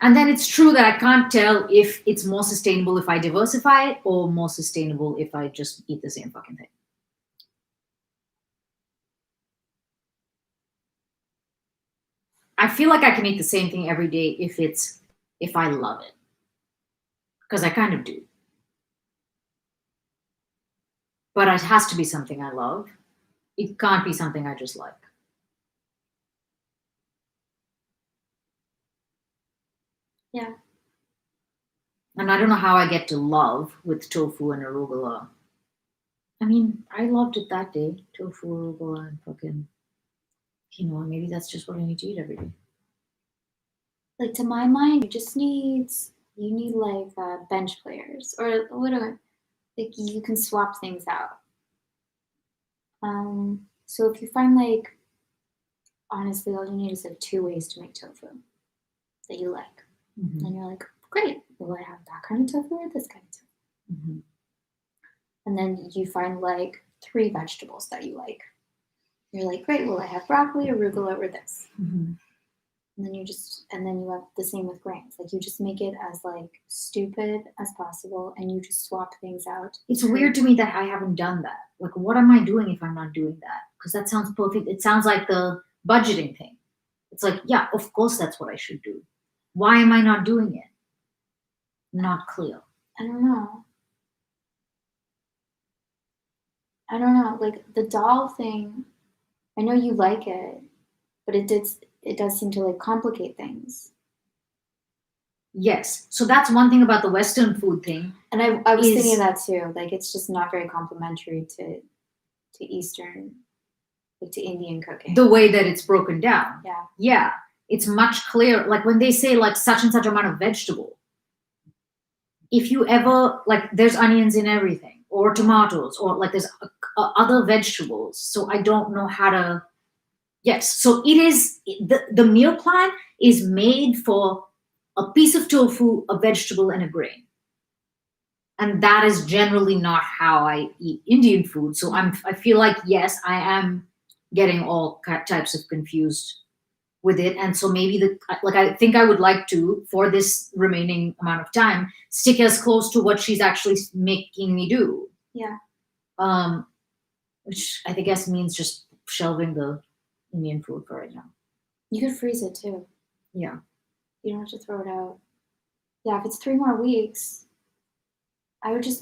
And then it's true that I can't tell if it's more sustainable if I diversify it or more sustainable if I just eat the same fucking thing. I feel like I can eat the same thing every day if I love it. Because I kind of do. But it has to be something I love. It can't be something I just like. Yeah. And I don't know how I get to love with tofu and arugula. I mean, I loved it that day. Tofu, arugula, and fucking quinoa. Maybe that's just what I need to eat every day. Like to my mind, you need like bench players or whatever. Like you can swap things out. So if you find like honestly, all you need is like 2 ways to make tofu that you like, Mhm. and you're like, great. Will I have that kind of tofu or this kind of tofu? Mhm. And then you find like 3 vegetables that you like. You're like, great. Will I have broccoli, arugula, or this? Mhm. And then you have the same with grains. Like you just make it as like stupid as possible, and you just swap things out. It's weird to me that I haven't done that. Like, what am I doing if I'm not doing that? Because that sounds perfect. It sounds like the budgeting thing. It's like, yeah, of course that's what I should do. Why am I not doing it? Not clear. I don't know. I don't know. Like the doll thing, I know you like it, but it does seem to like complicate things. Yes. So that's one thing about the Western food thing. And I was Is- thinking that too. Like it's just not very complimentary to Eastern, like to Indian cooking. The way that it's broken down. Yeah. Yeah. It's much clearer. Like when they say like such and such amount of vegetable, if you ever like there's onions in everything or tomatoes or like there's other vegetables, so I don't know how to. Yes, so it is the meal plan is made for a piece of tofu, a vegetable, and a grain, and that is generally not how I eat Indian food. So I feel like yes, I am getting all types of confused with it, and so maybe I think I would like to, for this remaining amount of time, stick as close to what she's actually making me do. Yeah. Which I guess means just shelving the Indian food for right now. You could freeze it too. Yeah. You don't have to throw it out. Yeah, if it's 3 more weeks, I would just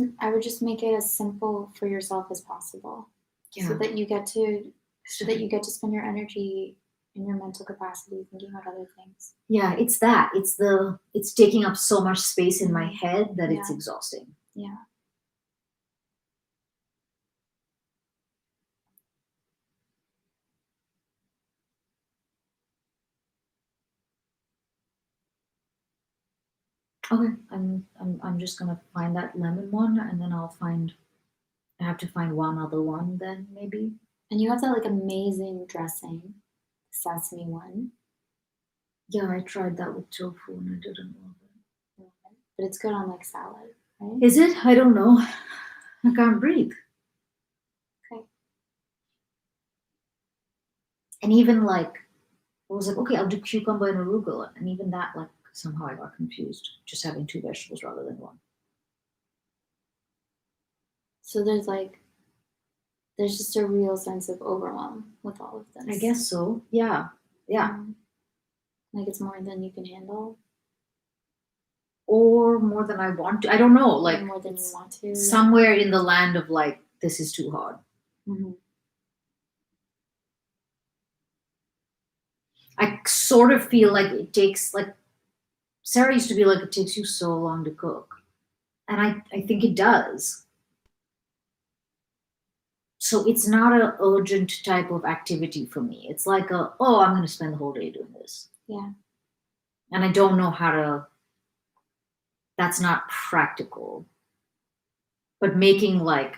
make it as simple for yourself as possible. Yeah. So that you get to spend your energy and your mental capacity thinking about other things. Yeah, it's that. It's taking up so much space in my head that it's Yeah. exhausting. Yeah. Okay, I'm just gonna find that lemon one, and then I have to find one other one then maybe. And you have that like amazing dressing, sesame one. Yeah, I tried that with tofu and I didn't love it. But it's good on like salad, right? Is it? I don't know. I can't breathe. Okay. And even like I was like, okay, I'll do cucumber and arugula, and even that like somehow I got confused, just having 2 vegetables rather than 1. So there's just a real sense of overwhelm with all of this. I guess so. Yeah. Yeah. Like it's more than you can handle. Or more than I want to. I don't know. Or Like more than you want to. somewhere in the land of like this is too hard. Mm-hmm. I sort of feel like it takes, like, Sarah used to be like, it takes you so long to cook. And I think it does. So it's not an urgent type of activity for me. It's like I'm going to spend the whole day doing this. Yeah. And I don't know how to, that's not practical. But making like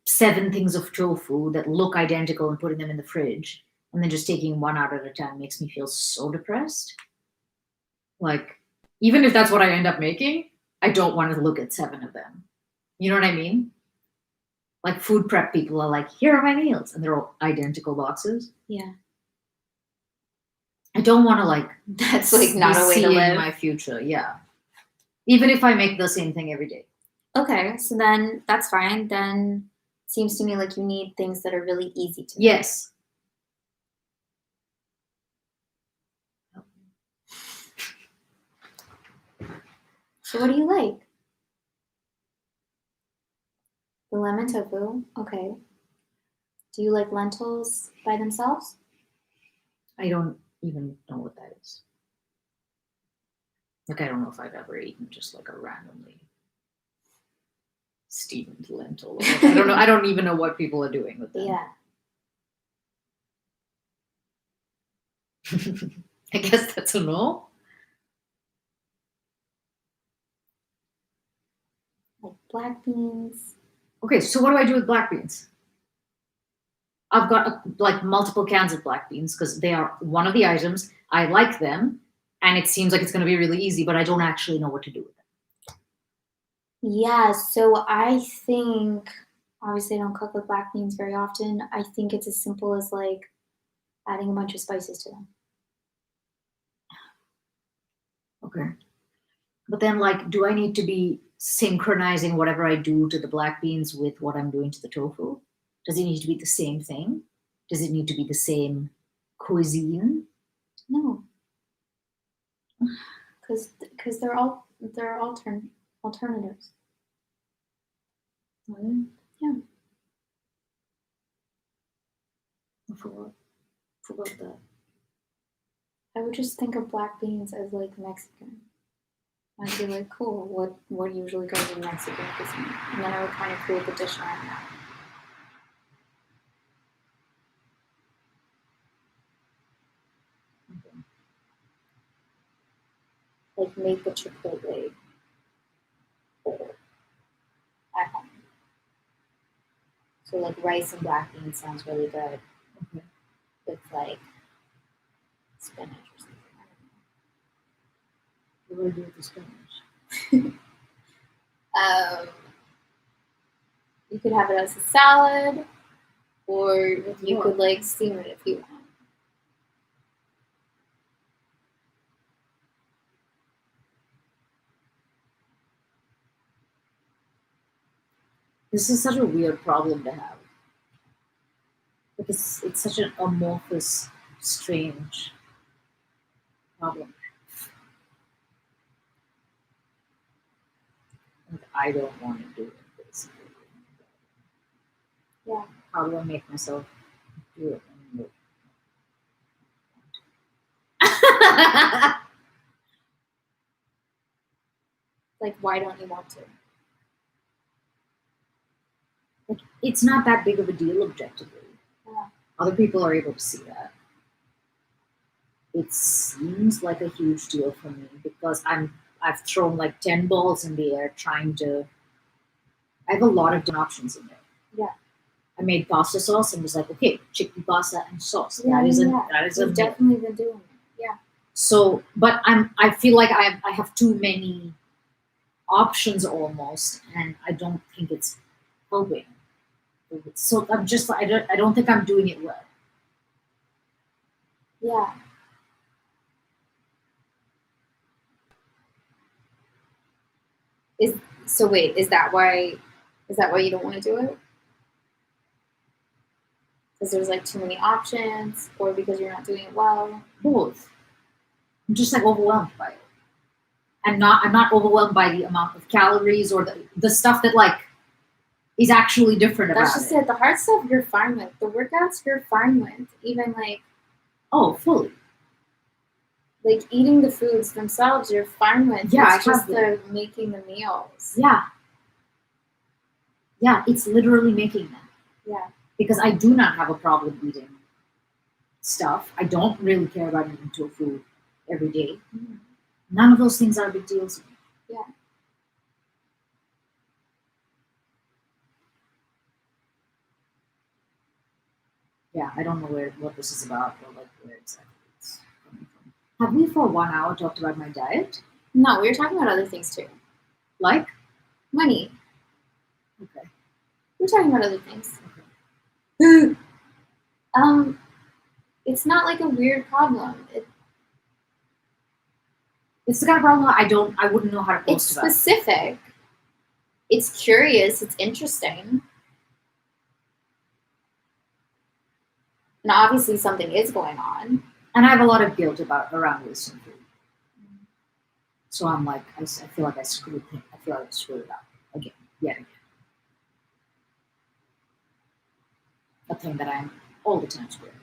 7 things of tofu that look identical and putting them in the fridge and then just taking one out at a time makes me feel so depressed. Like, even if that's what I end up making, I don't want to look at 7 of them. You know what I mean? Like food prep people are like, here are my meals, and they're all identical boxes. Yeah. I don't want to like That's like not be a way to seeing live. my future. Yeah. Even if I make the same thing every day. Okay, so then that's fine. Then it seems to me like you need things that are really easy to make. Yes. So what do you like? The lemon tofu. Okay. Do you like lentils by themselves? I don't even know what that is. Like, I don't know if I've ever eaten just like a randomly steamed lentil. I don't know. I don't even know what people are doing with them. Yeah. I guess that's a no. Like black beans. Okay, so what do I do with black beans? I've got like multiple cans of black beans because they are one of the items. I like them, and it seems like it's going to be really easy, but I don't actually know what to do with them. Yeah, so I think, obviously I don't cook with black beans very often. I think it's as simple as like adding a bunch of spices to them. Okay. But then, like, do I need to be synchronizing whatever I do to the black beans with what I'm doing to the tofu? Does it need to be the same thing? Does it need to be the same cuisine? No. Because they're alternatives. Yeah. I forgot that. I would just think of black beans as like Mexican. I'd be like, cool, what usually goes in Mexican cuisine? And then I would kind of create the dish around that. Okay. Like make the chipotle at home. So like rice and black beans sounds really good. Okay. With like spinach or something. What do I do with the spinach? You could have it as a salad, or you what? could like steam it if you want. This is such a weird problem to have. Because it's such an amorphous, strange problem. And I don't want to do it, basically. Yeah. How do I make myself do it? Like, why don't you want to? Like, it's not that big of a deal objectively. Yeah. Other people are able to see that. It seems like a huge deal for me because I've thrown like 10 balls in the air trying to. I have a lot of different options in there. Yeah. I made pasta sauce and was like, okay, chickpea pasta and sauce. Yeah, that is You've definitely been doing it. Yeah. So, but I feel like I have too many options almost, and I don't think it's helping. So I'm just I don't think I'm doing it well. Yeah. Wait, is that why you don't want to do it? Because there's like too many options, or because you're not doing it well? Both. I'm just like overwhelmed by it. I'm not overwhelmed by the amount of calories or the stuff that like is actually different That's about just it. it. The hard stuff you're fine with. The workouts you're fine with. Even like Oh, fully. like eating the foods themselves you're fine with. Yeah, it's I just have the making the meals. Yeah. Yeah, it's literally making them. Yeah. Because I do not have a problem eating stuff. I don't really care about eating tofu every day. Mhm. None of those things are big deals to me. Yeah. Yeah, I don't know what this is about or like where exactly it's coming from. Have we for 1 hour talked about my diet? No, we were talking about other things too. Like? Money. Okay. We're talking about other things. Okay. It's not like a weird problem. It's the kind of problem I wouldn't know how to It's post about. specific. It's curious. It's interesting. And obviously something is going on. And I have a lot of guilt around wasting food. So I'm like, I feel like I screwed it up again, yet again. A thing that I'm all the time screwing.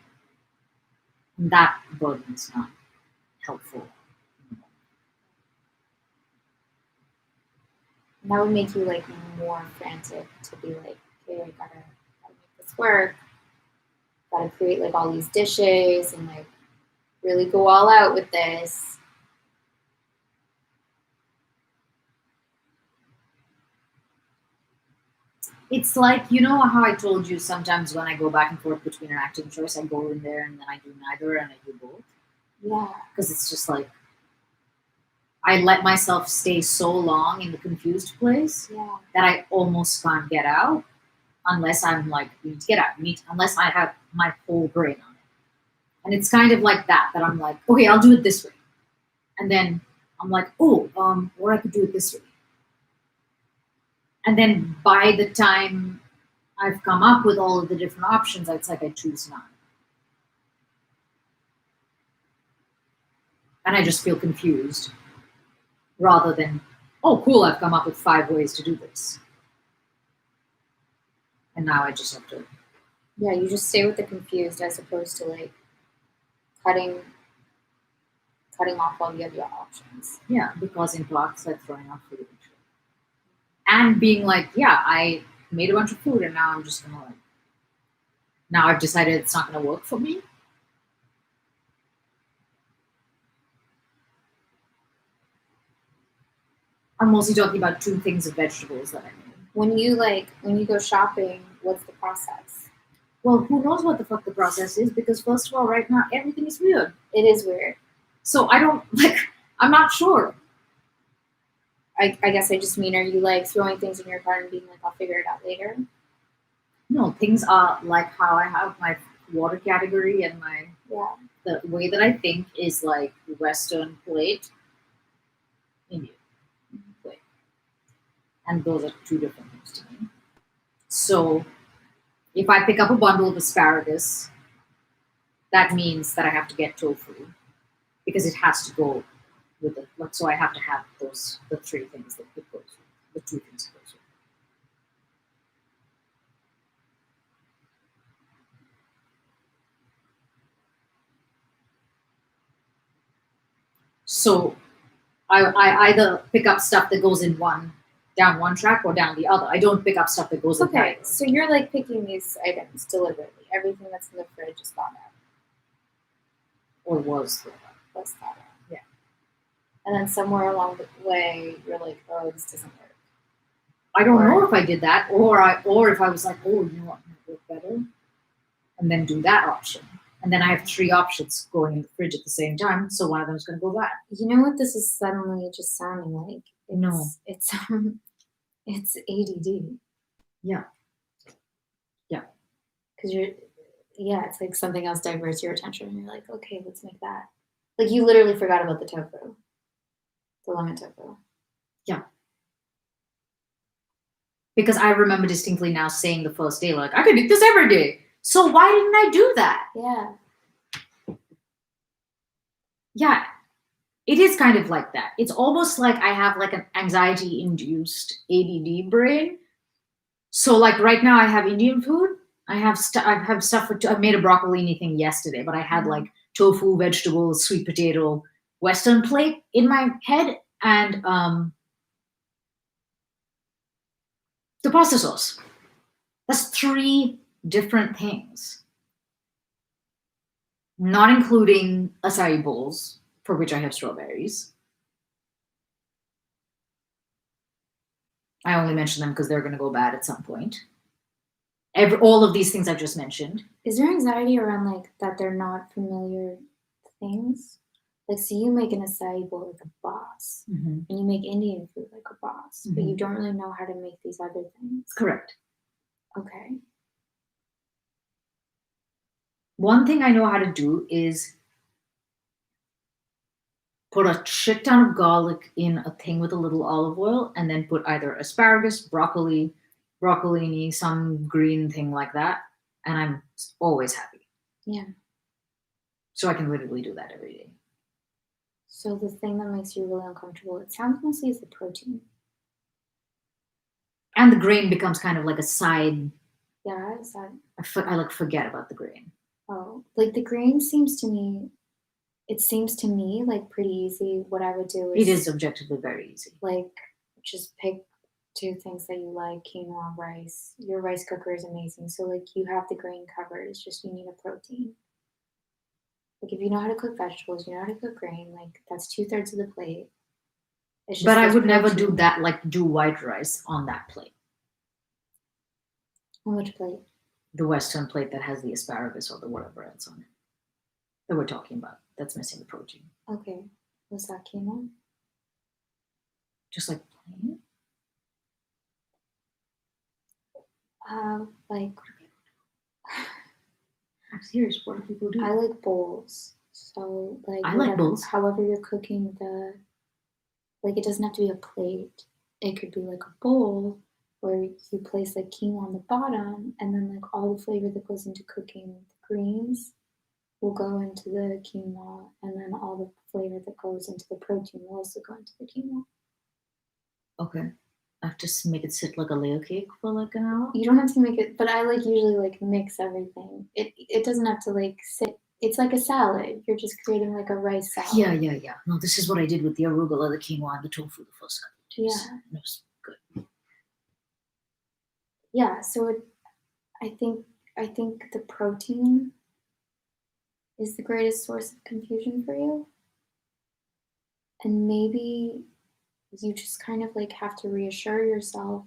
And that burden is not helpful. And that would make you like more frantic to be like, okay, I gotta make this work. Gotta create like all these dishes and like really go all out with this. It's like, you know how I told you sometimes when I go back and forth between an acting choice, I go in there and then I do neither and I do both. Yeah. Because it's just like, I let myself stay so long in the confused place Yeah. that I almost can't get out unless I'm like, we need to get out, unless I have my whole brain on it. And it's kind of like that I'm like, okay, I'll do it this way. And then I'm like, oh, or I could do it this way. And then by the time I've come up with all of the different options, it's like I choose none. And I just feel confused rather than, oh, cool, I've come up with 5 ways to do this. And now I just have to. Yeah, you just stay with the confused as opposed to like cutting off all the other options. Yeah, because in blocks, like throwing out food. And being like, yeah, I made a bunch of food and now I'm just gonna like, now I've decided it's not gonna work for me. I'm mostly talking about 2 things of vegetables that I made. When you go shopping, what's the process? Well, who knows what the fuck the process is? Because first of all, right now everything is weird. It is weird. So I don't like. I'm not sure. I guess I just mean, are you like throwing things in your cart and being like, I'll figure it out later? No, things are like how I have my water category and my the way that I think is like Western plate, Indian plate, and those are 2 different things to me. So if I pick up a bundle of asparagus, that means that I have to get tofu because it has to go with it. Like, so I have to have the 3 things that it goes with, the 2 things it goes with. So I either pick up stuff that goes in down one track or down the other. I don't pick up stuff that goes in Okay, neither. so you're like picking these items deliberately. Everything that's in the fridge is thought out. Or was thought out. Was thought out. Yeah. And then somewhere along the way, you're like, oh, this doesn't work. I don't know if I did that, or if I was like, oh, you know what might work better, and then do that option. And then I have 3 options going in the fridge at the same time, so one of them is going to go bad. You know what this is suddenly just sounding like? No. It's ADD. Yeah. Because it's like something else diverts your attention, and you're like, okay, let's make that. Like you literally forgot about the tofu, the lemon tofu. Yeah. Because I remember distinctly now saying the first day, like, I could eat this every day. So why didn't I do that? Yeah. Yeah. It is kind of like that. It's almost like I have like an anxiety-induced ADD brain. So like right now I have Indian food. I have stuff I made a broccolini thing yesterday, but I had like tofu, vegetables, sweet potato, Western plate in my head and the pasta sauce. That's 3 different things. Not including acai bowls, for which I have strawberries. I only mention them because they're going to go bad at some point. All of these things I just mentioned. Is there anxiety around like that they're not familiar things? Like, so you make an acai bowl like a boss, and you make Indian food like a boss, but you don't really know how to make these other things. Correct. Okay. One thing I know how to do is put a shit ton of garlic in a thing with a little olive oil, and then put either asparagus, broccolini, some green thing like that, and I'm always happy. Yeah. So I can literally do that every day. So the thing that makes you really uncomfortable, it sounds mostly is the protein. And the grain becomes kind of like a side. Yeah, side. I like forget about the grain. Oh, like the grain seems to me like pretty easy. What I would do is it is objectively very easy. Like just pick 2 things that you like, quinoa, rice. Your rice cooker is amazing. So like you have the grain covered. It's just you need a protein. Like if you know how to cook vegetables, you know how to cook grain, like that's 2/3 of the plate. But I would never do that, like do white rice on that plate. On which plate? The Western plate that has the asparagus or the whatever else on it that we're talking about. That's missing the protein. Okay. Was that quinoa? Just like plain? Like I'm serious. What do people do? I like bowls. So like I like bowls. However you're cooking like it doesn't have to be a plate. It could be like a bowl where you place like quinoa on the bottom, and then like all the flavor that goes into cooking the greens will go into the quinoa, and then all the flavor that goes into the protein will also go into the quinoa. Okay. I have to make it sit like a layer cake for like an hour? You don't have to make it, but I like usually like mix everything. It doesn't have to like sit. It's like a salad. You're just creating like a rice salad. Yeah. No, this is what I did with the arugula, the quinoa, and the tofu the first couple of days. Yeah. It was good. Yeah, so I think the protein is the greatest source of confusion for you. And maybe you just kind of like have to reassure yourself,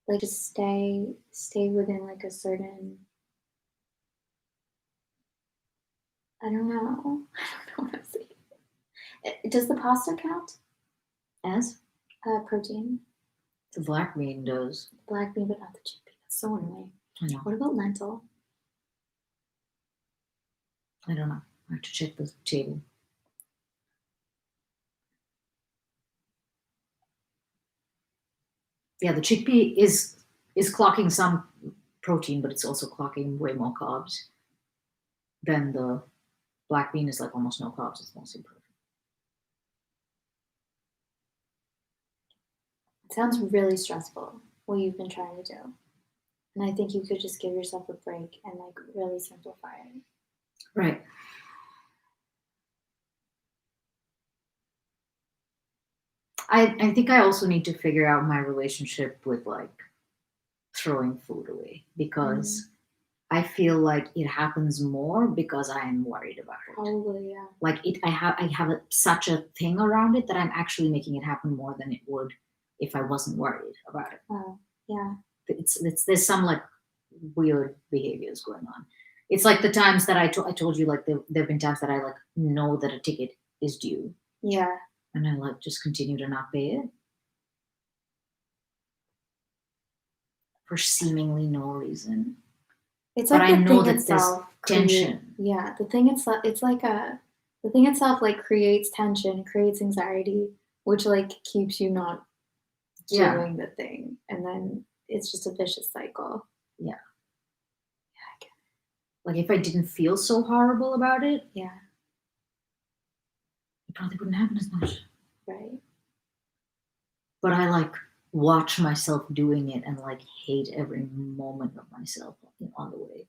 like just stay within like a certain, I don't know what I'm saying. Does the pasta count as protein? The black bean does. Black bean, but not the chickpea. That's so annoying. I know. What about lentil? I don't know. I have to check the table. Yeah, the chickpea is clocking some protein, but it's also clocking way more carbs than the black bean. Is like almost no carbs. It's mostly protein. It sounds really stressful what you've been trying to do. And I think you could just give yourself a break and like really simplify it. Right. I think I also need to figure out my relationship with like throwing food away, because I feel like it happens more because I am worried about it. Probably, yeah. Like I have such a thing around it that I'm actually making it happen more than it would if I wasn't worried about it. Oh, yeah. There's some like weird behaviors going on. It's like the times that I told you, like there have been times that I like know that a ticket is due. Yeah. And I like just continue to not pay it for seemingly no reason. It's like but the I know thing that there's tension. Yeah, the thing itself, the thing itself like creates tension, creates anxiety, which like keeps you not doing the thing, and then it's just a vicious cycle. Yeah. Like if I didn't feel so horrible about it, yeah, it probably wouldn't happen as much. Right. But I like watch myself doing it and like hate every moment of myself on the way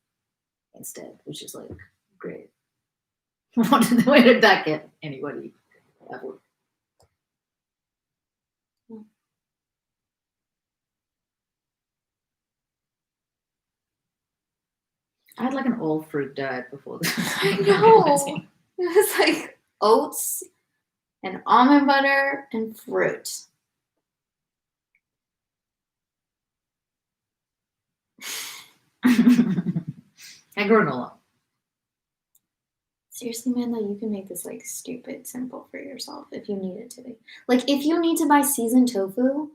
instead, which is like great. Where did that get anybody ever. I had like an all fruit diet before this. I know. It was like oats and almond butter and fruit. And granola. Seriously, man, though, you can make this like stupid simple for yourself if you need it to be. Like, if you need to buy seasoned tofu,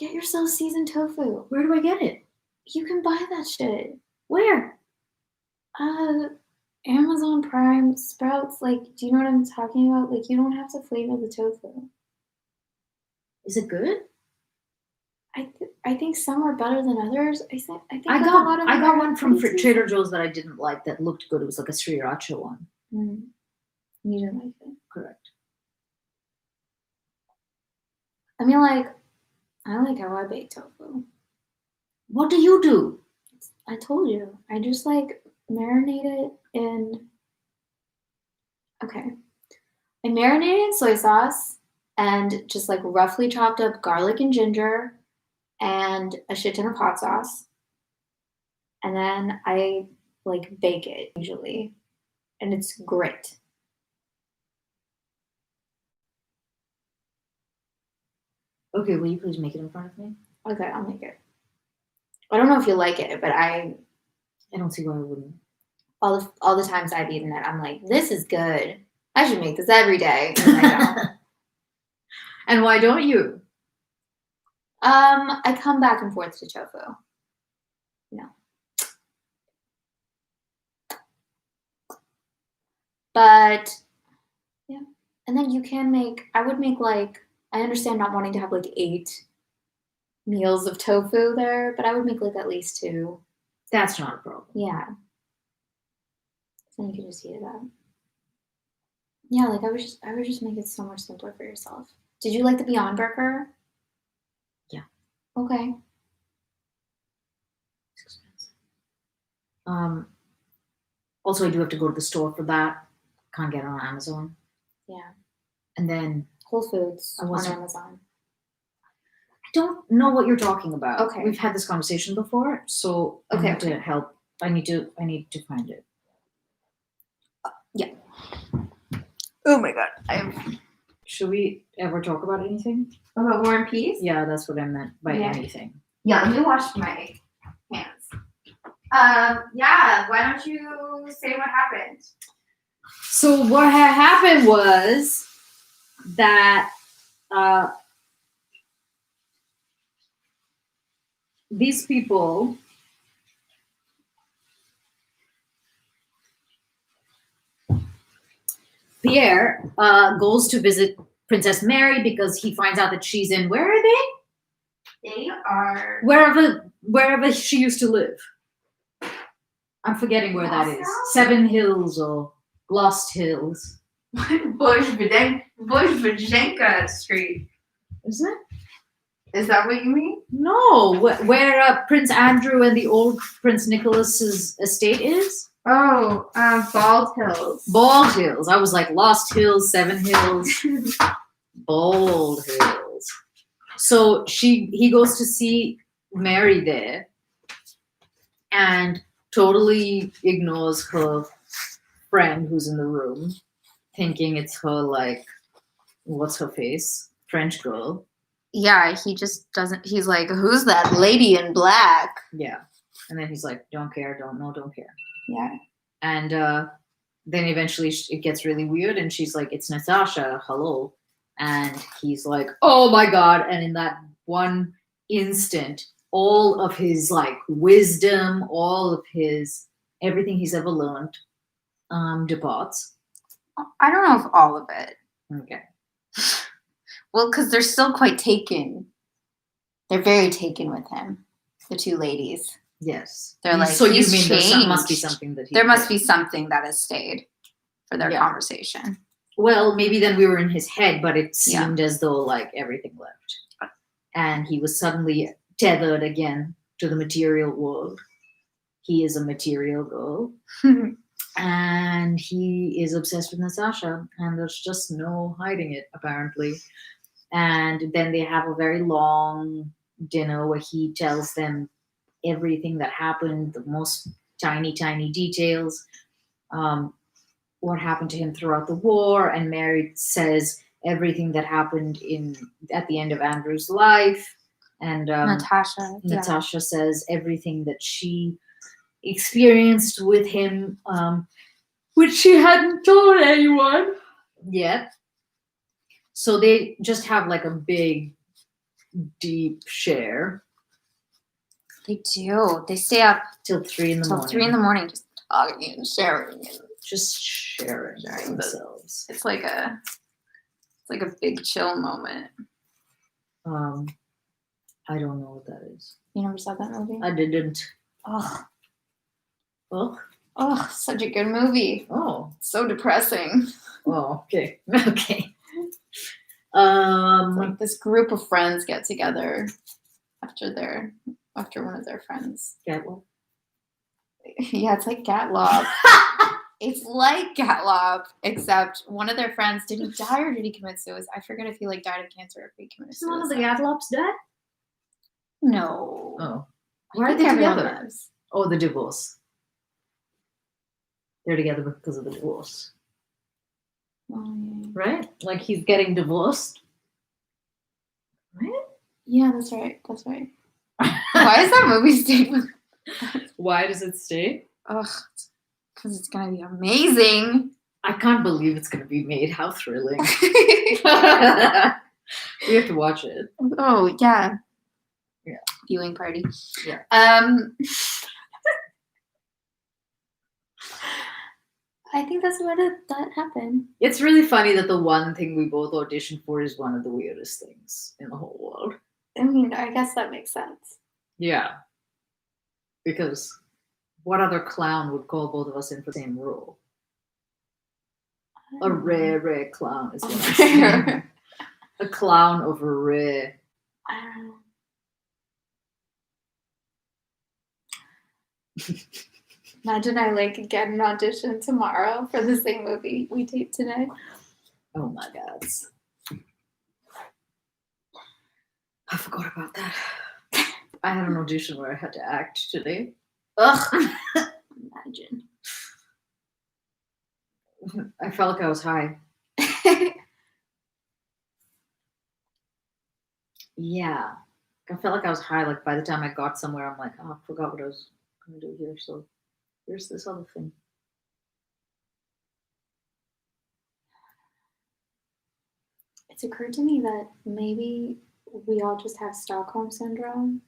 get yourself seasoned tofu. Where do I get it? You can buy that shit. Where? Amazon Prime, Sprouts. Like, do you know what I'm talking about? Like, you don't have to flavor the tofu. Is it good? I think some are better than others. I think I like, a got lot of I them got are one from pretty Trader Joe's that I didn't like that looked good. It was like a sriracha one. decent. You didn't like it. Correct. I mean, like, I like how I bake tofu. What do you do? I told you. I just like marinate it in. Okay. I marinate it in soy sauce and just like roughly chopped up garlic and ginger and a shit ton of hot sauce. And then I like bake it usually. And it's great. Okay, will you please make it in front of me? Okay, I'll make it. I don't know if you like it, but I don't see why I wouldn't. all the times I've eaten it, I'm like, this is good. I should make this every day. And I don't. And why don't you? I come back and forth to tofu. No. But yeah. And then you can make, I would make like, I understand not wanting to have like 8 meals of tofu there, but I would make like at least 2. That's not a problem. Yeah. Then you can just heat it up. Yeah, like I would just make it so much simpler for yourself. Did you like the Beyond Burger? Yeah. Okay. It's expensive. Also, I do have to go to the store for that. Can't get it on Amazon. Yeah. And then Whole Foods I on wasn't- Amazon. I don't know what you're talking about. Okay. We've had this conversation before, so I need to help. I need to find it. Yeah. Oh my god. Should we ever talk about anything? About War and Peace? Yeah, that's what I meant by Yeah. anything. Yeah, let me wash my hands. Yeah, why don't you say what happened? So what had happened was that these people Pierre goes to visit Princess Mary because he finds out that she's in, where are they? They are Wherever she used to live. I'm forgetting where that is. Lost Seven Hills or Lost Hills. Bush-Vajenka Street. Is it? Is that what you mean? No, where Prince Andrew and the old Prince Nicholas's estate is. Oh, Bald Hills. Bald Hills. I was like Lost Hills, Seven Hills, Bald Hills. So he goes to see Mary there and totally ignores her friend who's in the room, thinking it's her, like, what's her face? French girl. Yeah, he just doesn't. He's like, who's that lady in black? Yeah. And then he's like, don't care, don't care. Yeah. And then eventually it gets really weird and she's like, it's Natasha, hello. And he's like, oh my God. And in that one instant, all of his like wisdom, all of his, everything he's ever learned departs. I don't know if all of it. Okay. Well, because they're still quite taken. They're very taken with him, the 2 ladies. Yes. They're like, so you he's mean there must be changed. something that he There must did. be something that has stayed for their Yeah. conversation. Well, maybe then we were in his head, but it Yeah. seemed as though like everything left. And he was suddenly tethered again to the material world. He is a material girl. And and he is obsessed with Natasha, and there's just no hiding it, apparently. And then they have a very long dinner where he tells them everything that happened, the most tiny details, what happened to him throughout the war. And Mary says everything that happened at the end of Andrew's life. And Natasha says everything that she experienced with him, which she hadn't told anyone yet. So they just have like a big, deep share. They do. They stay up till 3 in the morning. 3 in the morning, just talking and sharing. And just sharing themselves. It's like a big chill moment. I don't know what that is. You never saw that movie? I didn't. Oh, such a good movie. Oh, so depressing. Oh, okay. Okay. It's like this group of friends get together after one of their friends. Gatlop? Yeah, it's like Gatlop. It's like Gatlop, except one of their friends, did he die or did he commit suicide? I forget if he died of cancer or if he committed suicide. One of the Gatlops died? No. Oh. Why are they together? Oh, the divorce. They're together because of the divorce. Oh, yeah. Right? Like he's getting divorced. Right? Yeah, that's right. Why is that movie stay? Why does it stay? Because it's going to be amazing. I can't believe it's going to be made. How thrilling. We have to watch it. Oh, yeah. Yeah. Viewing party. Yeah. I think that's what that happened. It's really funny that the one thing we both auditioned for is one of the weirdest things in the whole world. I mean, I guess that makes sense. Yeah. Because what other clown would call both of us in for the same role? A rare clown is what I'm saying. A clown of a rare. I don't know. Imagine I get an audition tomorrow for the same movie we taped today. Oh my God. I forgot about that. I had an audition where I had to act today. Ugh. Imagine. I felt like I was high. Yeah. I felt like I was high. Like by the time I got somewhere, I'm like, oh, I forgot what I was going to do here. So here's this other thing. It's occurred to me that maybe we all just have Stockholm syndrome.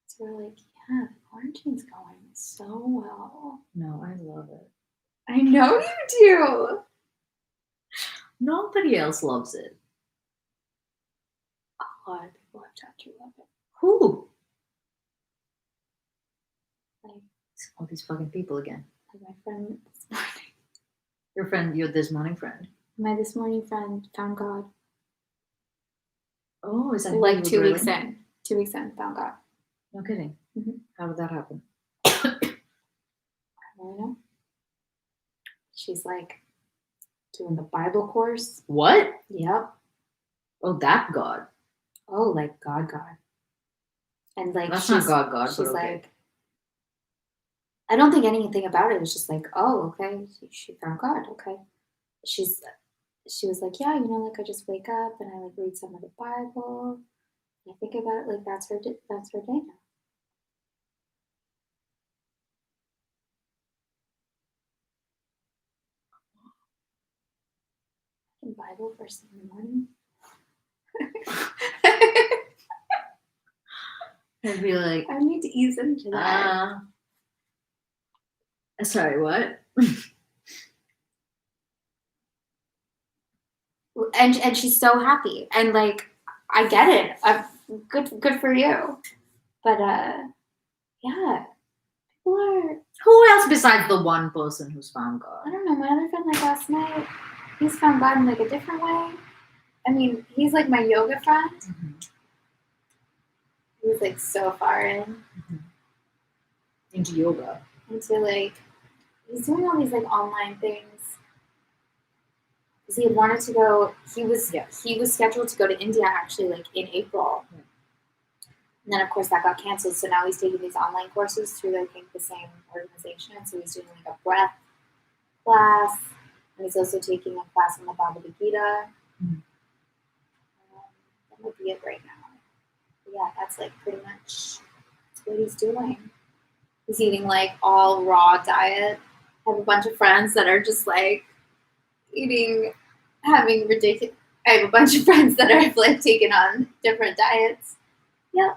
So we're like, yeah, the quarantine's going so well. No, I love it. I know you do. Nobody else loves it. A lot of people I've talked to love it. Who? Like all these fucking people again. Like my friend this morning. Your friend, your this morning friend. My this morning friend found God. Oh, is that like 2 weeks in? 2 weeks in, found God. No kidding. Mm-hmm. How did that happen? I don't know. She's doing the Bible course. What? Yep. Oh, that God. Oh, like God. And that's not God. She's okay. I don't think anything about it. It's just oh, okay. She found God. Okay. She was like, yeah, I just wake up and I read some of the Bible. I think about it that's her day now. Bible first thing in the morning. I'd be like, I need to ease into that. Sorry, what? and she's so happy, and I get it. Good for you, but yeah, people are. Who else besides the one person who's found God? I don't know. My other friend last night, he's found God in a different way. I mean, he's my yoga friend. Mm-hmm. He's so far in into yoga. Into he's doing all these like online things. Because he had wanted to go. He was scheduled to go to India actually like in April. Yeah. And then of course that got canceled. So now he's taking these online courses through I think the same organization. So he's doing like a breath class, and he's also taking a class on the Bhagavad Gita. Mhm. That might be it right now. But yeah, that's like pretty much what he's doing. He's eating like all raw diet. I have a bunch of friends that are just like having ridiculous. I have a bunch of friends that are like taken on different diets. Yeah.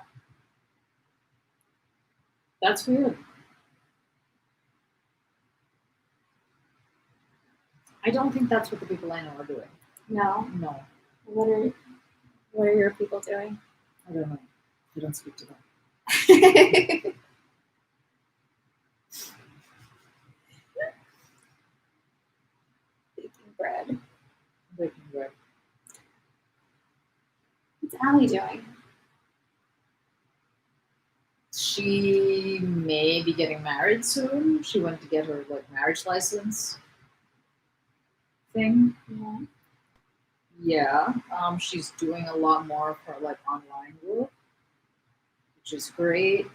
That's weird. I don't think that's what the people I know are doing. No. No, What are your people doing? I don't know. I don't speak to them. Baking bread. Baking bread. What's Allie doing? She may be getting married soon. She went to get her like marriage license thing. Yeah. Yeah. She's doing a lot more of her like online work, which is great.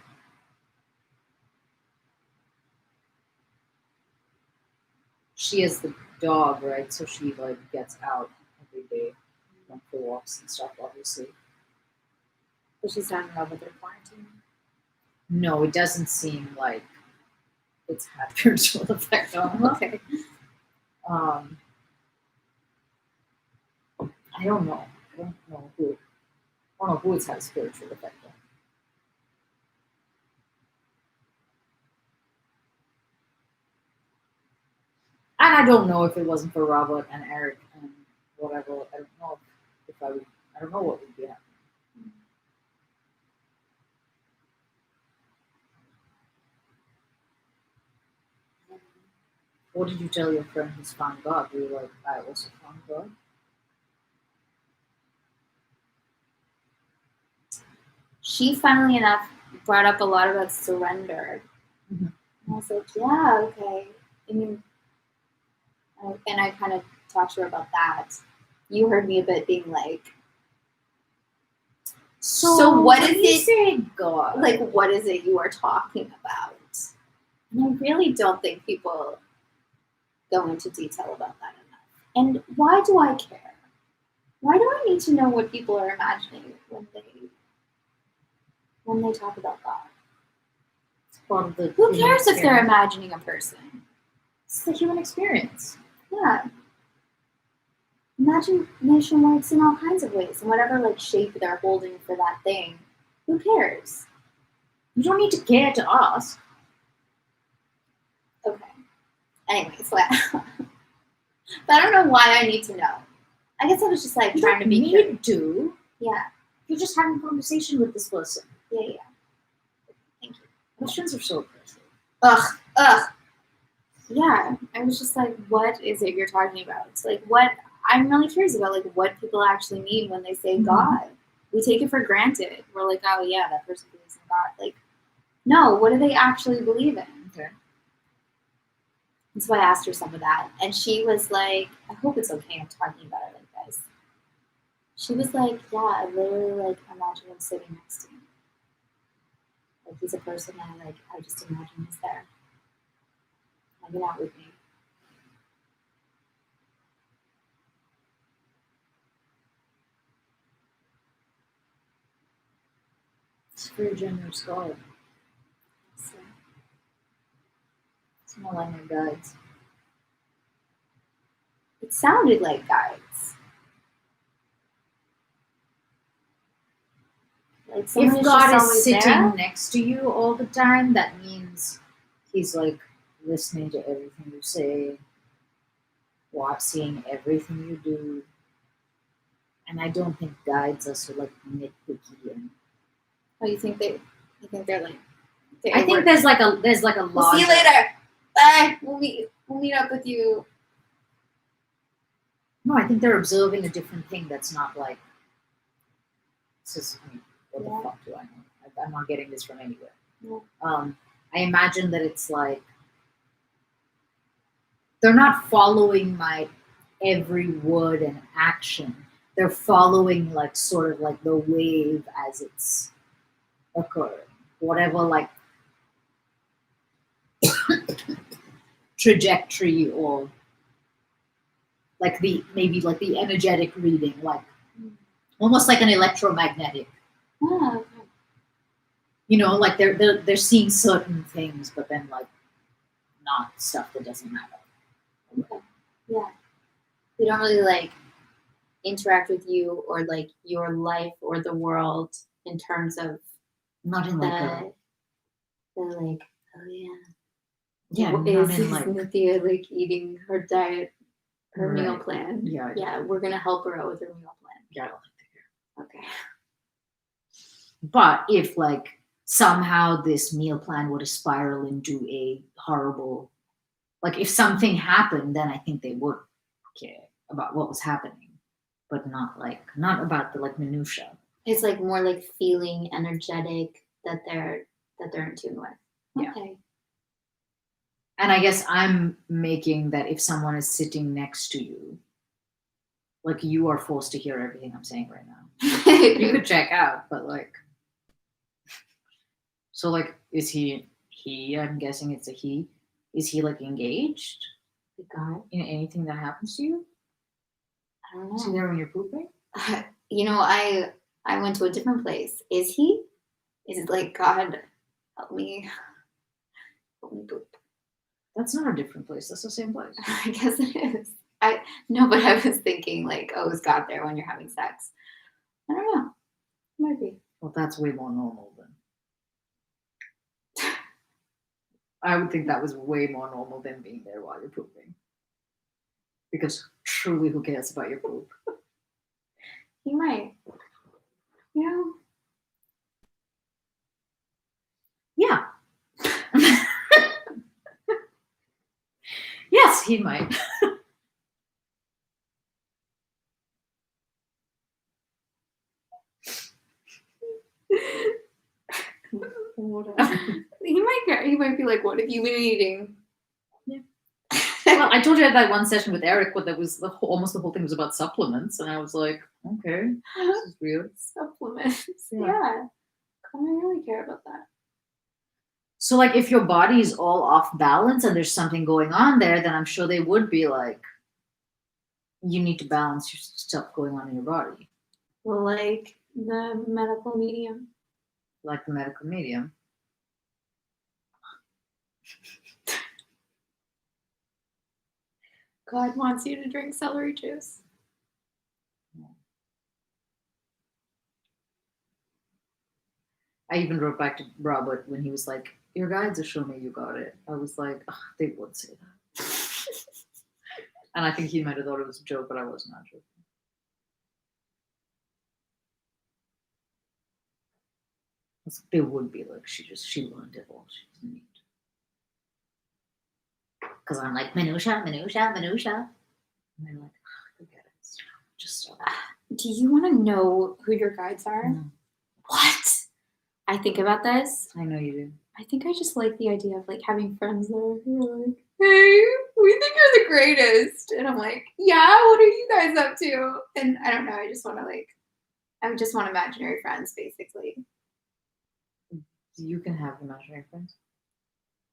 She has the dog, right? So she like gets out every day, went for walks and stuff, obviously. But she's not in love with her quarantine. No, it doesn't seem like it's had spiritual effect on her. Okay. I don't know. I don't know who it's had a spiritual effect on. And I don't know if it wasn't for Robert and Eric and whatever. I don't know if I would. I don't know what would be happening. What did you tell your friend who's found God? Were you like, I also found God? She, funnily enough, brought up a lot about surrender. Mhm. And I was like, yeah, okay. I mean, and I kind of talked to her about that. You heard me a bit being like, so what is when you it? say God? Like, what is it you are talking about? And I really don't think people go into detail about that enough. And why do I care? Why do I need to know what people are imagining when they talk about God? It's part of the Who human cares if they're experience. imagining a person? It's the human experience. Yeah. Imagination works in all kinds of ways, in whatever like shape they're holding for that thing. Who cares? You don't need to care to ask. Okay. Anyways, but I don't know why I need to know. I guess I was just like You trying don't to be need curious. to. Yeah. You're just having a conversation with this person. Yeah. Thank you. Questions are so aggressive. Ugh. Yeah. I was just like, what is it you're talking about? It's like what I'm really curious about, like what people actually mean when they say Mhm. God. We take it for granted. We're like, oh yeah, that person believes in God. Like, no, what do they actually believe in? Okay. And so I asked her some of that, and she was like, I hope it's okay I'm talking about it like this. She was like, yeah, I literally like imagine him sitting next to me. Like he's a person that I just imagine he's there. Hanging out with me. It's very generous God. So, It's more like my guides. it sounded like guides. Like someone If is God just is always sitting there. next to you all the time, that means he's like listening to everything you say, seeing everything you do. And I don't think guides are so like nitpicky. And Oh, you think they're like? I think there's like a We'll see you larger. later. Bye. We'll meet up with you. No, I think they're observing a different thing that's not like. This is, I mean, what Yeah. the fuck do I know? I'm not getting this from anywhere. Yeah. I imagine that it's like they're not following my every word and action. They're following like sort of like the wave as it's occurring. Whatever like trajectory or like the maybe like the energetic reading, like almost like an electromagnetic. Oh, Like they're seeing certain things, but then like not stuff that doesn't matter. okay. Yeah. They don't really like interact with you or like your life or the world in terms of Not in like a the like, oh yeah. yeah, Well, not is in like Nithya like eating her diet, her meal right. plan? Yeah, Yeah, we're gonna help her out with her meal plan. yeah. I don't think they care. Okay. But if like somehow this meal plan would spiral into a horrible, like if something happened, then I think they would care about what was happening, but not about the like minutia. It's like more like feeling energetic that they're in tune with. Yeah. Okay. And I guess I'm making that if someone is sitting next to you, like you are forced to hear everything I'm saying right now. You could check out, but like, so like, is he? I'm guessing it's a he. Is he like engaged The guy? in anything that happens to you? I don't Is he know. there when you're pooping? I went to a different place. Is he? Is it like God help me poop? That's not a different place. That's the same place. I guess it is. But I was thinking like, oh, is God there when you're having sex? I don't know. Might be. Well, that's way more normal than. I would think that was way more normal than being there while you're pooping. Because truly, who cares about your poop? He might. Yeah. Yes, he might. He might care. He might be like, what have you been eating? Yeah. Well, I told you I had that one session with Eric where that was almost the whole thing was about supplements, and I was like, okay, this is weird. Supplements. Yeah. I don't really care about that. So, like, if your body is all off balance and there's something going on there, then I'm sure they would be like, you need to balance your stuff going on in your body. Well, like the medical medium. Like the medical medium. God wants you to drink celery juice. I even wrote back to Robert when he was like, your guides are showing me you got it. I was like, they would say that. And I think he might have thought it was a joke, but I was not joking. They would be like, she learned it all. She doesn't need to. Because I'm like, minutia. And they're like, forget it. Just stop. Do you want to know who your guides are? No. What? I think about this. I know you do. I think I just like the idea of like having friends that are like, hey, we think you're the greatest. And I'm like, yeah, what are you guys up to? And I don't know. I just want imaginary friends, basically. You can have imaginary friends.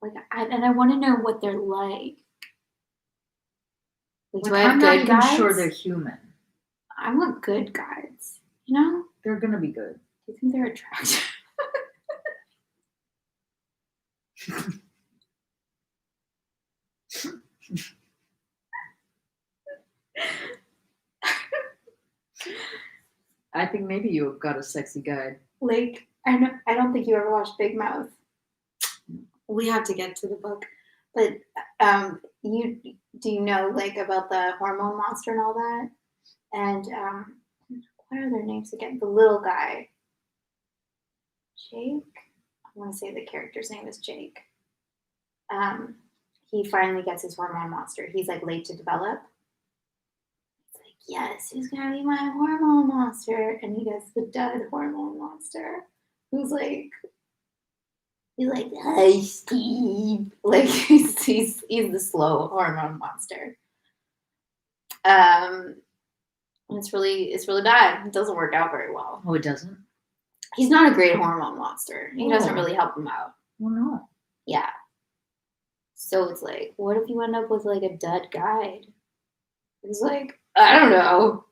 Like, I want to know what they're like. Like, do I I'm have not good even guides? sure they're human. I want good guides. You know? They're gonna be good. Do you think they're attractive? I think maybe you've got a sexy guide. Like, I don't think you ever watched Big Mouth. We have to get to the book, but do you know like about the hormone monster and all that? And what are their names again? The little guy, Jake. I want to say the character's name is Jake. He finally gets his hormone monster. He's like late to develop. It's like, yes, who's gonna be my hormone monster? And he gets the dud hormone monster, who's like He's like, "Hi, Steve." Like he's the slow hormone monster. And it's really bad. It doesn't work out very well. Oh, it doesn't? He's not a great hormone monster. He doesn't Oh. really help him out. Well, no. Yeah. So it's like, what if you end up with like a dud guide? It's like, I don't know.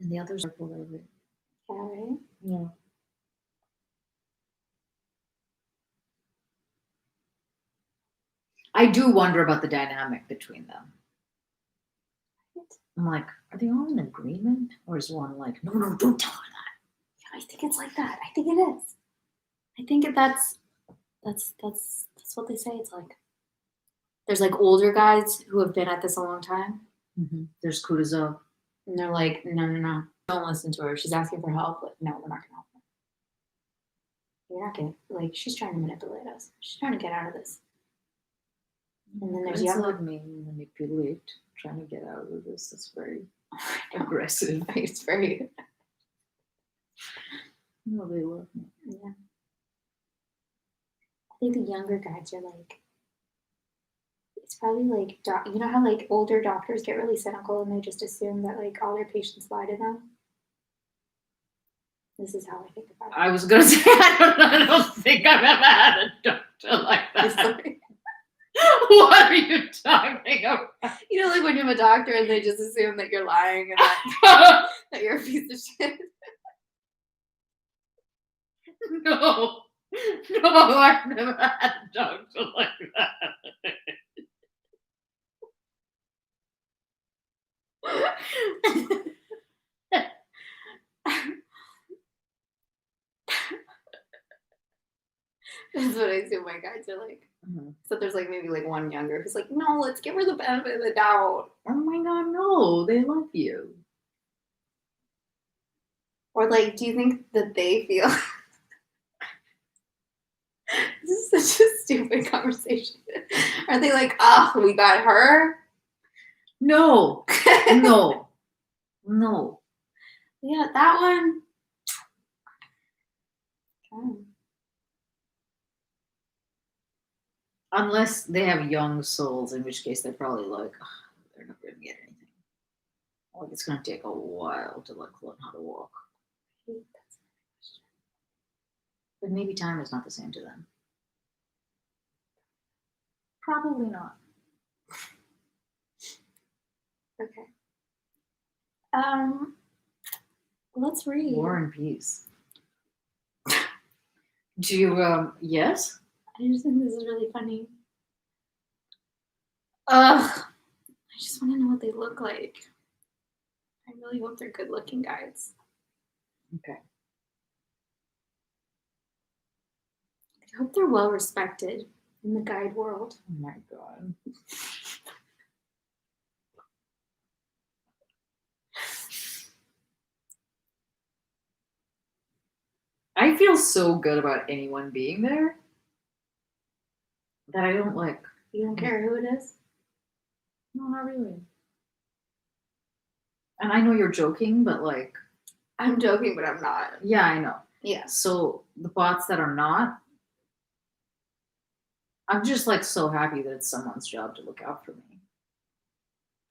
And the others are below it. Yeah, right? Yeah. I do wonder about the dynamic between them. I'm like, are they all in agreement? Or is one like, no, don't tell her that? Yeah, I think it's like that. I think it is. I think that's what they say. It's like there's like older guys who have been at this a long time, There's Kutuzov. and they're like, no, don't listen to her. She's asking for help, but no, we're not gonna help her. You're not gonna like. She's trying to manipulate us. She's trying to get out of this. And then there's It's younger. like me manipulate, trying to get out of this. It's very aggressive. It's very. No, they love me. Yeah. I think the younger guys are like. It's probably like you know how like older doctors get really cynical and they just assume that like all their patients lie to them. This is how I think about it. I was gonna say I don't think I've ever had a doctor like It's that. like- What are you talking about? you know, like when you have a doctor and they just assume that you're lying and that, that you're a piece of shit. No, I've never had a doctor like that. That's what I assume my guides are like. So there's like maybe like one younger who's like, no, let's give her the benefit of the doubt. Oh my god, no, they love you. Or like, do you think that they feel this is such a stupid conversation? Are they like, oh, we got her? No, no. Yeah, that one. Oh. Unless they have young souls, in which case they're probably like, they're not going to get anything. Like it's going to take a while to like learn how to walk. But maybe time is not the same to them. Probably not. Okay. Let's read. War and Peace. Do you, yes? I just think this is really funny. Ugh. I just want to know what they look like. I really hope they're good looking guides. Okay. I hope they're well respected in the guide world. Oh my god. I feel so good about anyone being there that I don't like. You don't care who it is? No, not really. And I know you're joking, but like, I'm joking, but I'm not. yeah, I know. Yeah. So the parts that are not, I'm just like so happy that it's someone's job to look out for me.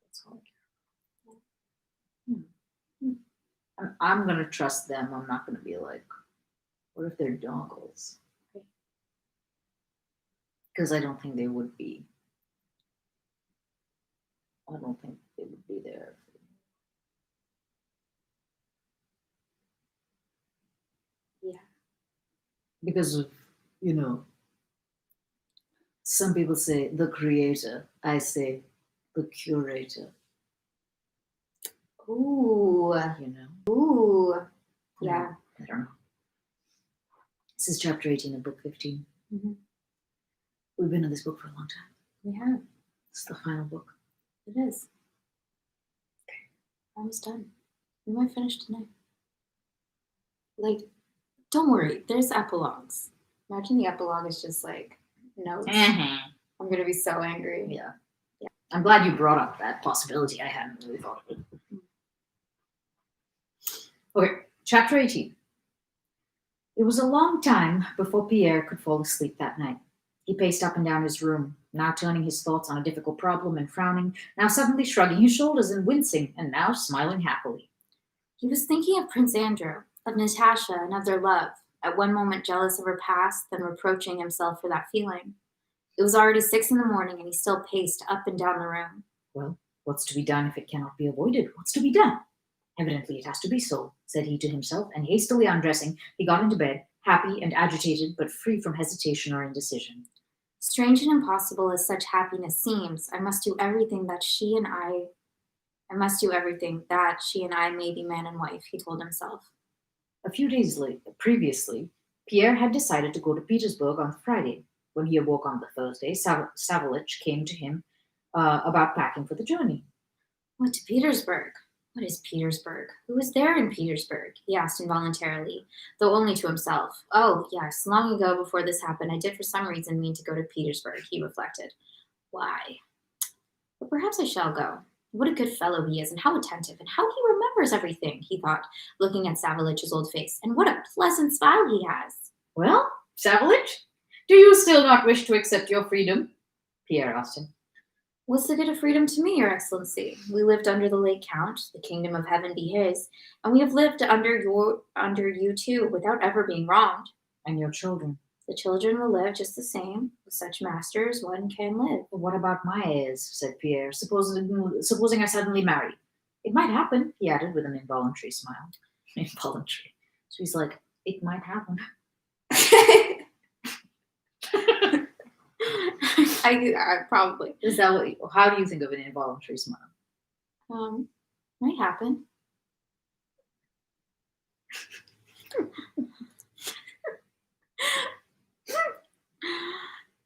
That's all I care. And I'm gonna trust them. I'm not gonna be like, what if they're doggles? Because I don't think they would be. I don't think they would be there. Yeah. Because of, some people say the creator. I say the curator. Ooh. You know? Ooh. Yeah. I don't know. This is chapter 18 of book 15. Mhm. We've been in this book for a long time. We have. It's the final book. It is. Okay. Almost done. We might finish tonight. Like, don't worry. There's epilogues. Imagine the epilogue is just like notes. I'm gonna be so angry. Yeah. I'm glad you brought up that possibility. I hadn't really thought of it. Okay, chapter 18. It was a long time before Pierre could fall asleep that night. He paced up and down his room, now turning his thoughts on a difficult problem and frowning, now suddenly shrugging his shoulders and wincing, and now smiling happily. He was thinking of Prince Andrew, of Natasha, and of their love, at one moment jealous of her past, then reproaching himself for that feeling. It was already 6 in the morning, and he still paced up and down the room. Well, what's to be done if it cannot be avoided? What's to be done? Evidently it has to be so, said he to himself, and hastily undressing, he got into bed, happy and agitated, but free from hesitation or indecision. Strange and impossible as such happiness seems, I must do everything that she and I may be man and wife, he told himself. A few days previously, Pierre had decided to go to Petersburg on Friday. When he awoke on the Thursday, Savalich came to him about packing for the journey. What, to Petersburg? What is Petersburg? Who is there in Petersburg? He asked involuntarily, though only to himself. Oh, yes, long ago before this happened, I did for some reason mean to go to Petersburg, he reflected. Why? But perhaps I shall go. What a good fellow he is, and how attentive, and how he remembers everything, he thought, looking at Savalich's old face. And what a pleasant smile he has. Well, Savalich, do you still not wish to accept your freedom? Pierre asked him. What's the good of freedom to me, Your Excellency? We lived under the late Count, the kingdom of heaven be his, and we have lived under you too, without ever being wronged. And your children? The children will live just the same. With such masters, one can live. But what about my heirs? Said Pierre. Supposing I suddenly marry. It might happen, he added with an involuntary smile. Involuntary. So he's like, it might happen. I probably. Is that how do you think of an involuntary smile? Might happen.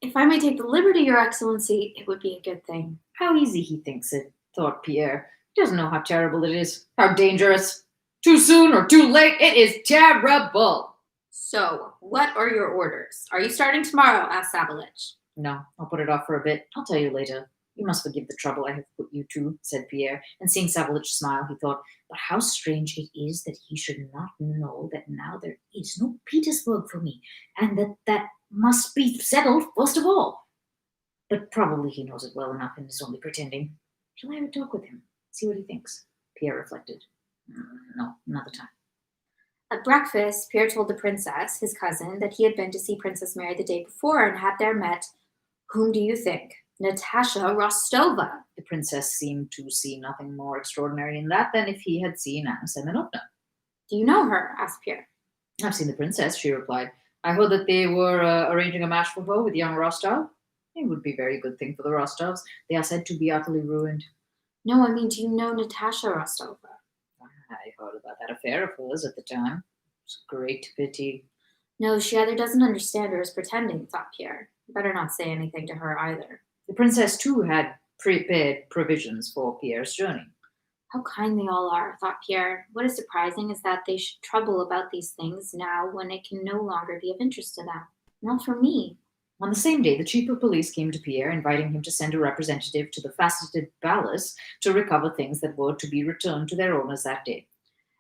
If I may take the liberty, Your Excellency, it would be a good thing. How easy he thinks it, thought Pierre. He doesn't know how terrible it is, how dangerous. Too soon or too late, it is terrible. So, what are your orders? Are you starting tomorrow? Asked Savalich. No, I'll put it off for a bit. I'll tell you later. You must forgive the trouble I have put you to, said Pierre, and seeing Savalich smile, he thought, but how strange it is that he should not know that now there is no Petersburg for me, and that must be settled first of all. But probably he knows it well enough and is only pretending. Shall I have a talk with him? See what he thinks? Pierre reflected. No, another time. At breakfast, Pierre told the princess, his cousin, that he had been to see Princess Mary the day before and had there met, whom do you think? Natasha Rostova. The princess seemed to see nothing more extraordinary in that than if he had seen Anna Semenovna. Do you know her? Asked Pierre. I've seen the princess, she replied. I heard that they were arranging a match for her with young Rostov. It would be a very good thing for the Rostovs. They are said to be utterly ruined. No, I mean, do you know Natasha Rostova? I heard about that affair of hers at the time. It's a great pity. No, she either doesn't understand or is pretending, thought Pierre. Better not say anything to her either. The princess, too, had prepared provisions for Pierre's journey. How kind they all are, thought Pierre. What is surprising is that they should trouble about these things now when it can no longer be of interest to them. Not for me. On the same day, the chief of police came to Pierre, inviting him to send a representative to the faceted palace to recover things that were to be returned to their owners that day.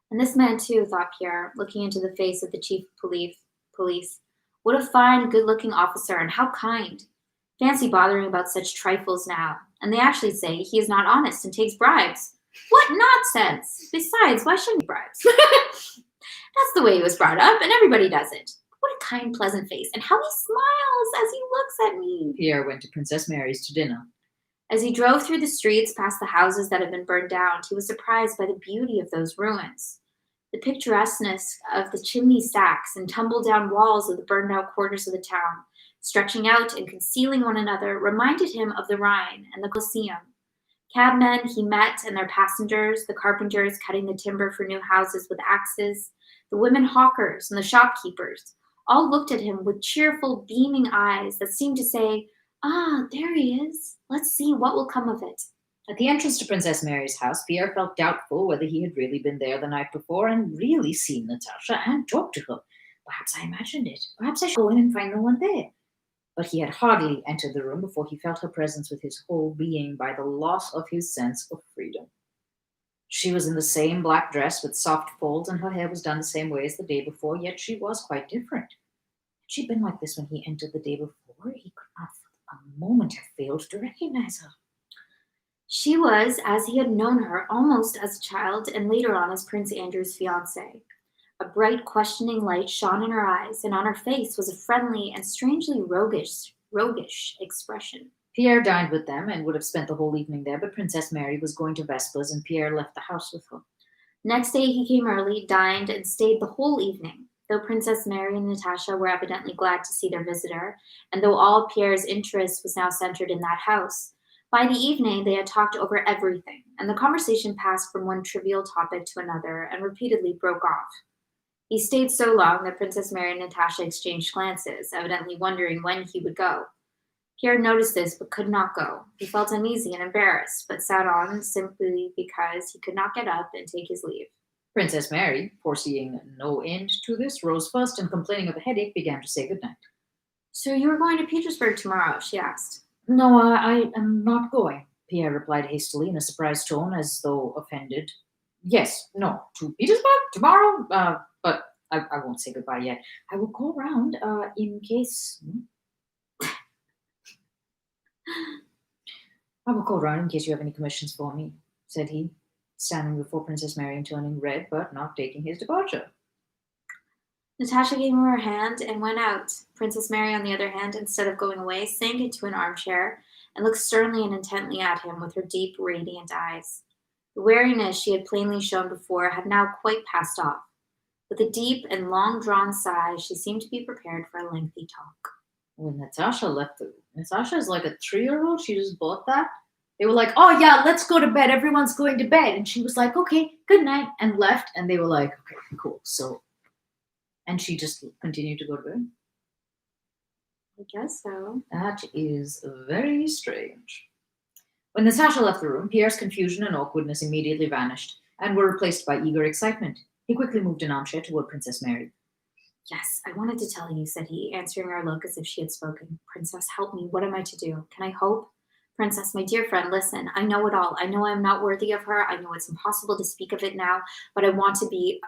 And this man, too, thought Pierre, looking into the face of the chief of police. What a fine, good-looking officer, and how kind. Fancy bothering about such trifles now. And they actually say he is not honest and takes bribes. What nonsense! Besides, why shouldn't he bribes? That's the way he was brought up, and everybody does it. What a kind, pleasant face, and how he smiles as he looks at me. Pierre went to Princess Mary's to dinner. As he drove through the streets past the houses that had been burned down, he was surprised by the beauty of those ruins. The picturesqueness of the chimney stacks and tumble-down walls of the burned-out quarters of the town, stretching out and concealing one another, reminded him of the Rhine and the Colosseum. Cabmen he met and their passengers, the carpenters cutting the timber for new houses with axes, the women hawkers and the shopkeepers, all looked at him with cheerful, beaming eyes that seemed to say, "Ah, there he is. Let's see what will come of it." At the entrance to Princess Mary's house, Pierre felt doubtful whether he had really been there the night before and really seen Natasha and talked to her. Perhaps I imagined it. Perhaps I should go in and find no one there. But he had hardly entered the room before he felt her presence with his whole being by the loss of his sense of freedom. She was in the same black dress with soft folds, and her hair was done the same way as the day before, yet she was quite different. Had she been like this when he entered the day before, he could not for a moment have failed to recognize her. She was, as he had known her, almost as a child, and later on as Prince Andrew's fiancée. A bright, questioning light shone in her eyes, and on her face was a friendly and strangely roguish expression. Pierre dined with them and would have spent the whole evening there, but Princess Mary was going to Vespers, and Pierre left the house with her. Next day he came early, dined, and stayed the whole evening. Though Princess Mary and Natasha were evidently glad to see their visitor, and though all Pierre's interest was now centered in that house, by the evening they had talked over everything, and the conversation passed from one trivial topic to another and repeatedly broke off. He stayed so long that Princess Mary and Natasha exchanged glances, evidently wondering when he would go. Pierre noticed this but could not go. He felt uneasy and embarrassed, but sat on simply because he could not get up and take his leave. Princess Mary, foreseeing no end to this, rose first and, complaining of a headache, began to say goodnight. So you are going to Petersburg tomorrow? She asked. No, I am not going, Pierre replied hastily in a surprised tone, as though offended. Yes, no, to Petersburg tomorrow, but I won't say goodbye yet. I will call round in case... I will call round in case you have any commissions for me, said he, standing before Princess Mary and turning red, but not taking his departure. Natasha gave him her hand and went out. Princess Mary, on the other hand, instead of going away, sank into an armchair and looked sternly and intently at him with her deep, radiant eyes. The wariness she had plainly shown before had now quite passed off. With a deep and long-drawn sigh, she seemed to be prepared for a lengthy talk. When Natasha left Natasha is like a 3-year-old. She just bought that. They were like, oh yeah, let's go to bed. Everyone's going to bed. And she was like, okay, good night, and left. And they were like, okay, cool. So, and she just continued to go to bed. I guess so. That is very strange. When Natasha left the room, Pierre's confusion and awkwardness immediately vanished and were replaced by eager excitement. He quickly moved an armchair toward Princess Mary. Yes, I wanted to tell you, said he, answering her look as if she had spoken. Princess, help me. What am I to do? Can I hope? Princess, my dear friend, listen. I know it all. I know I am not worthy of her. I know it's impossible to speak of it now, but I want to be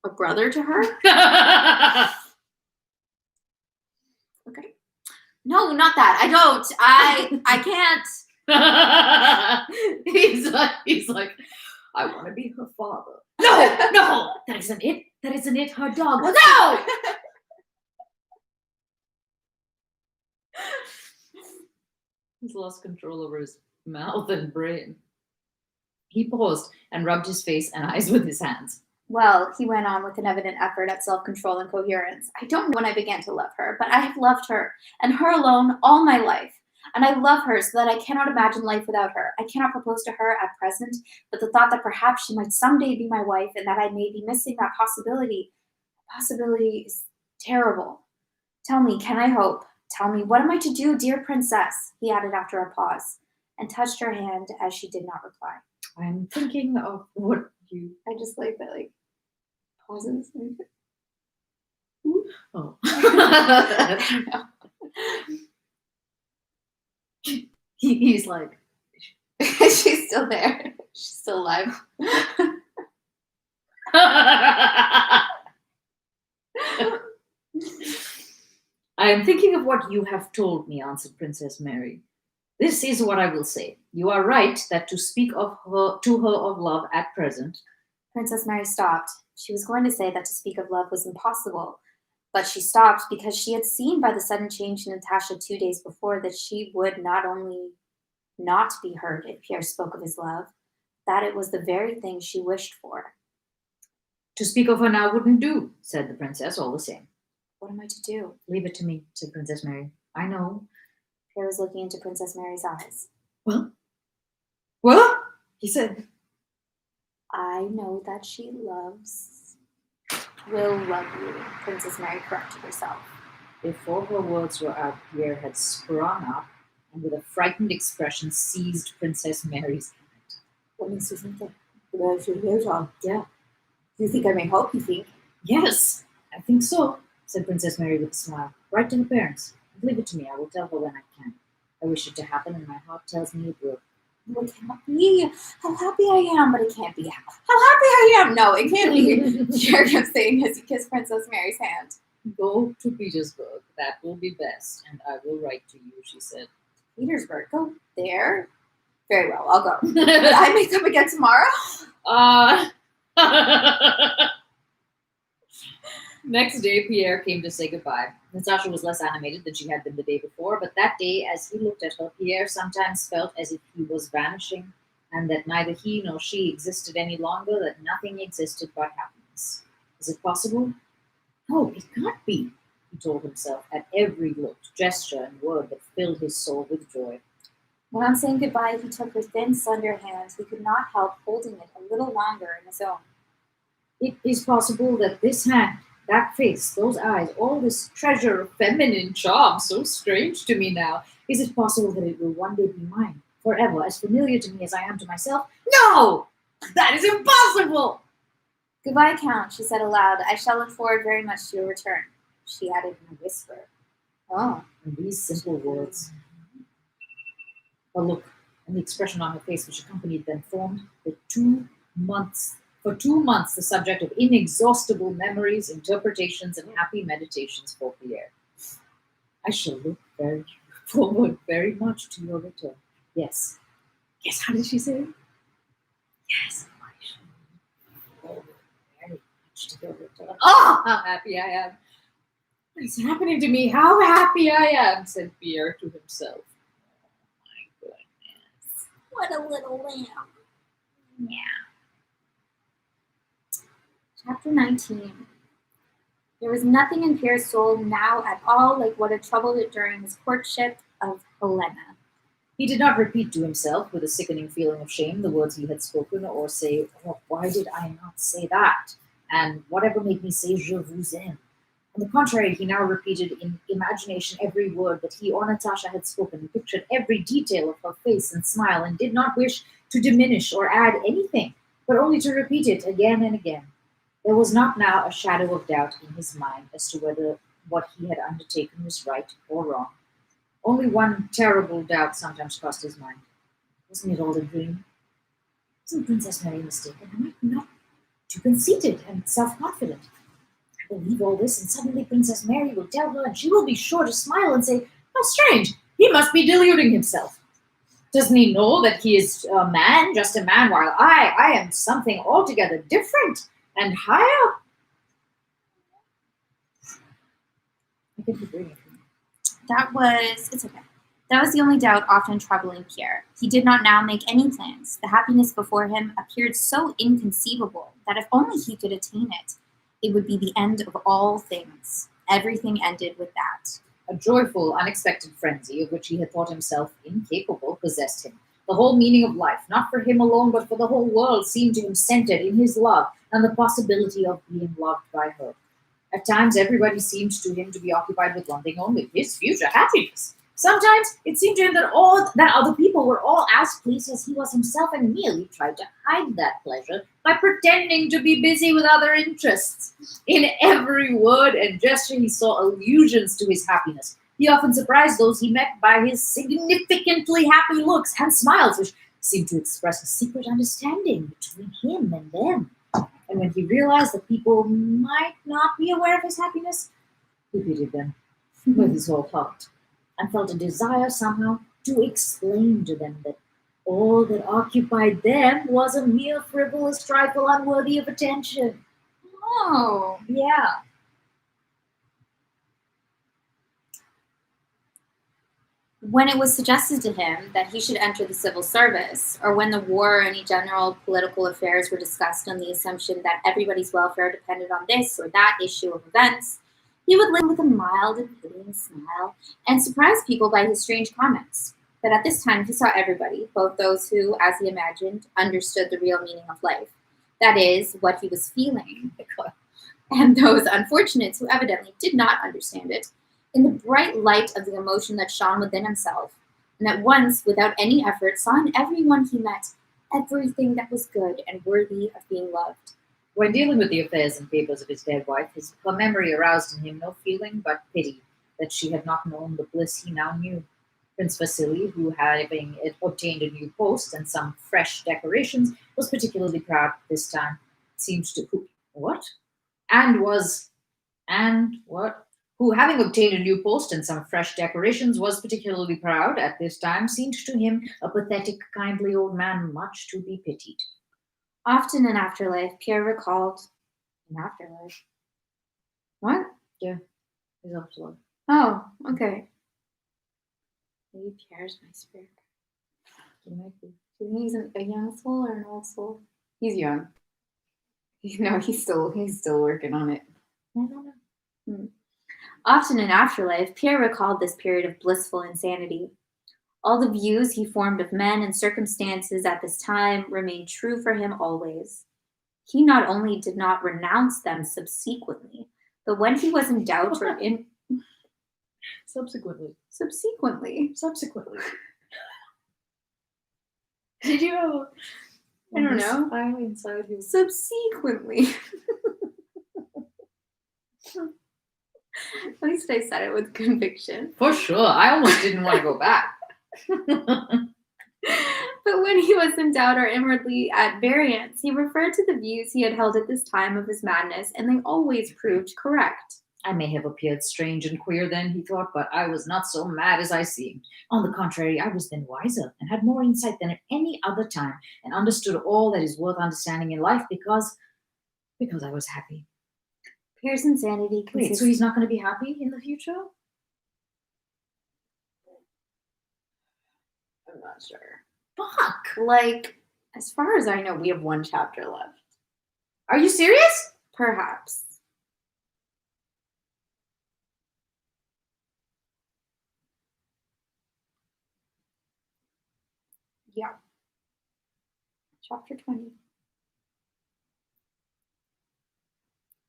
a brother to her. Okay. No, not that. I don't. I can't. He's like, I want to be her father. No, that isn't it. That isn't it. Her dog. No. He's lost control over his mouth and brain. He paused and rubbed his face and eyes with his hands. Well, he went on with an evident effort at self-control and coherence. I don't know when I began to love her, but I have loved her, and her alone, all my life. And I love her so that I cannot imagine life without her. I cannot propose to her at present, but the thought that perhaps she might someday be my wife and that I may be missing that possibility is terrible. Tell me, can I hope? Tell me, what am I to do, dear princess? He added after a pause, and touched her hand as she did not reply. I'm thinking of what you... I just like that, like, pauses. Oh. I don't know. He's like... She's still there. She's still alive. I am thinking of what you have told me, answered Princess Mary. This is what I will say. You are right that to speak of her to her of love at present. Princess Mary stopped. She was going to say that to speak of love was impossible, but she stopped because she had seen by the sudden change in Natasha 2 days before that she would not only not be hurt if Pierre spoke of his love, that it was the very thing she wished for. To speak of her now wouldn't do, said the princess, all the same. What am I to do? Leave it to me, said Princess Mary. I know. Pierre was looking into Princess Mary's eyes. Well? Well? He said. I know that she will love you, Princess Mary corrected herself. Before her words were out, Pierre had sprung up and with a frightened expression seized Princess Mary's hand. What makes you think that? Yeah. Do you think I may hope, you think? Yes, I think so, said Princess Mary with a smile. Write to the parents. Leave it to me. I will tell her when I can. I wish it to happen, and my heart tells me it will. No, it cannot be. How happy I am, but it can't be. How happy I am. No, it can't be. Pierre kept saying as he kissed Princess Mary's hand. Go to Petersburg. That will be best, and I will write to you, she said. Petersburg, go there? Very well, I'll go. Will I make them again tomorrow? Next day, Pierre came to say goodbye. Natasha was less animated than she had been the day before, but that day, as he looked at her, Pierre sometimes felt as if he was vanishing, and that neither he nor she existed any longer, that nothing existed but happiness. Is it possible? No, it can't be, he told himself at every look, gesture, and word that filled his soul with joy. When on saying goodbye, he took her thin, slender hand. He could not help holding it a little longer in his own. It is possible that this hand, that face, those eyes, all this treasure of feminine charm, so strange to me now, is it possible that it will one day be mine, forever, as familiar to me as I am to myself? No! That is impossible! Goodbye, Count, she said aloud. I shall look forward very much to your return, she added in a whisper. Ah, and these simple words, a look and the expression on her face which accompanied them formed for 2 months the subject of inexhaustible memories, interpretations, and happy meditations for Pierre. I shall look forward very much to your return. Yes. Yes, how did she say it? Yes, I shall look forward very much to your return. Oh, how happy I am. It's happening to me. How happy I am, said Pierre to himself. Oh, my goodness. What a little lamb. Yeah. Chapter 19. There was nothing in Pierre's soul now at all like what had troubled it during his courtship of Helena. He did not repeat to himself, with a sickening feeling of shame, the words he had spoken, or say, oh, why did I not say that? And whatever made me say, je vous aime. On the contrary, he now repeated in imagination every word that he or Natasha had spoken, and pictured every detail of her face and smile, and did not wish to diminish or add anything, but only to repeat it again and again. There was not now a shadow of doubt in his mind as to whether what he had undertaken was right or wrong. Only one terrible doubt sometimes crossed his mind. Wasn't it all a dream? Wasn't Princess Mary mistaken? Am I not too conceited and self-confident? I believe all this, and suddenly Princess Mary will tell her, and she will be sure to smile and say, how strange, he must be deluding himself. Doesn't he know that he is a man, just a man, while I am something altogether different and higher? I can keep reading. It's okay. That was the only doubt often troubling Pierre. He did not now make any plans. The happiness before him appeared so inconceivable that if only he could attain it, it would be the end of all things. Everything ended with that. A joyful, unexpected frenzy, of which he had thought himself incapable, possessed him. The whole meaning of life, not for him alone, but for the whole world, seemed to him centered in his love and the possibility of being loved by her. At times, everybody seemed to him to be occupied with one thing only, his future happiness. Sometimes it seemed to him that other people were all as pleased as he was himself, and merely tried to hide that pleasure by pretending to be busy with other interests. In every word and gesture he saw allusions to his happiness. He often surprised those he met by his significantly happy looks and smiles, which seemed to express a secret understanding between him and them. And when he realized that people might not be aware of his happiness, he pitied them with his whole heart, and felt a desire somehow to explain to them that all that occupied them was a mere frivolous trifle unworthy of attention. Oh. Yeah. When it was suggested to him that he should enter the civil service, or when the war or any general political affairs were discussed on the assumption that everybody's welfare depended on this or that issue of events, he would listen with a mild and pitying smile and surprise people by his strange comments. But at this time he saw everybody, both those who, as he imagined, understood the real meaning of life, that is, what he was feeling, and those unfortunates who evidently did not understand it, in the bright light of the emotion that shone within himself, and at once, without any effort, saw in everyone he met everything that was good and worthy of being loved. When dealing with the affairs and papers of his dead wife, her memory aroused in him no feeling but pity that she had not known the bliss he now knew. Prince Vasily, who, having obtained a new post and some fresh decorations, was particularly proud this time. Seemed to what? And was and what? Who, having obtained a new post and some fresh decorations, was particularly proud at this time, seemed to him a pathetic, kindly old man, much to be pitied. Often in afterlife, Pierre recalled. In afterlife? What? Yeah, his afterlife. Oh, okay. Maybe Pierre's my spirit. He might be. Do you think he's a young soul or an old soul? He's young. No, he's still working on it. I don't know. Often in afterlife, Pierre recalled this period of blissful insanity. All the views he formed of men and circumstances at this time remained true for him always. He not only did not renounce them subsequently, but when he was in doubt or in Subsequently. Did you know? I don't know. Fire inside you. Subsequently. At least I said it with conviction. For sure. I almost didn't want to go back. But when he was in doubt or inwardly at variance, he referred to the views he had held at this time of his madness, and they always proved correct. I may have appeared strange and queer then, he thought, but I was not so mad as I seemed. On the contrary, I was then wiser and had more insight than at any other time, and understood all that is worth understanding in life because I was happy. Pierre's insanity Wait, consists... so he's not going to be happy in the future? I'm not sure. Fuck! Like, as far as I know, we have one chapter left. Are you serious? Perhaps. Yeah. Chapter 20.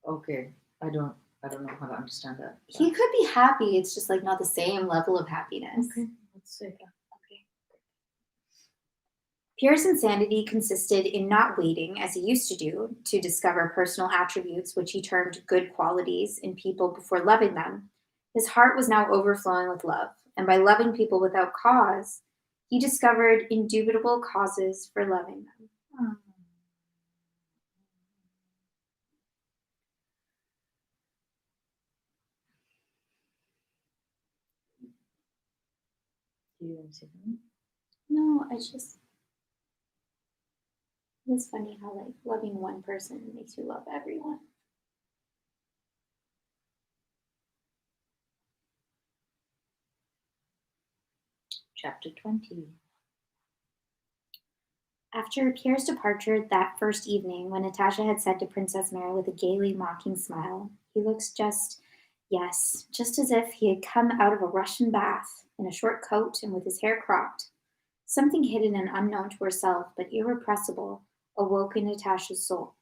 Okay. I don't know how to understand that. He could be happy, it's just like not the same level of happiness. Okay, let's see. Okay. Pierre's insanity consisted in not waiting, as he used to do, to discover personal attributes which he termed good qualities in people before loving them. His heart was now overflowing with love, and by loving people without cause, he discovered indubitable causes for loving them. Do you want to say something? No, it's funny how like loving one person makes you love everyone. Chapter 20. After Pierre's departure that first evening, when Natasha had said to Princess Mary with a gaily mocking smile, he looks just as if he had come out of a Russian bath, in a short coat and with his hair cropped. Something hidden and unknown to herself, but irrepressible, awoke in Natasha's soul.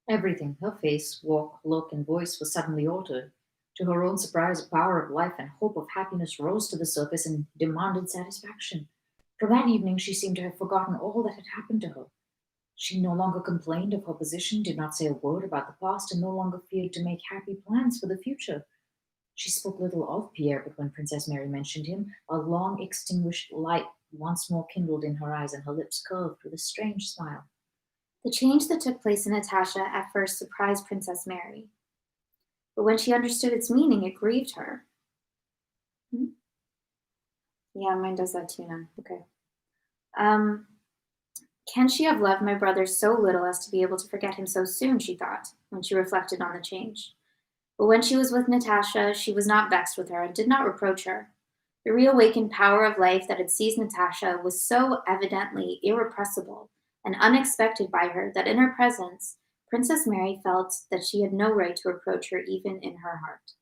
Everything, her face, walk, look, and voice was suddenly altered. To her own surprise, a power of life and hope of happiness rose to the surface and demanded satisfaction. From that evening, she seemed to have forgotten all that had happened to her. She no longer complained of her position, did not say a word about the past, and no longer feared to make happy plans for the future. She spoke little of Pierre, but when Princess Mary mentioned him, a long extinguished light once more kindled in her eyes, and her lips curved with a strange smile. The change that took place in Natasha at first surprised Princess Mary. But when she understood its meaning, it grieved her. Yeah, mine does that too now. Okay. Can she have loved my brother so little as to be able to forget him so soon, she thought, when she reflected on the change. But when she was with Natasha, she was not vexed with her and did not reproach her. The reawakened power of life that had seized Natasha was so evidently irrepressible and unexpected by her that in her presence, Princess Mary felt that she had no right to reproach her even in her heart.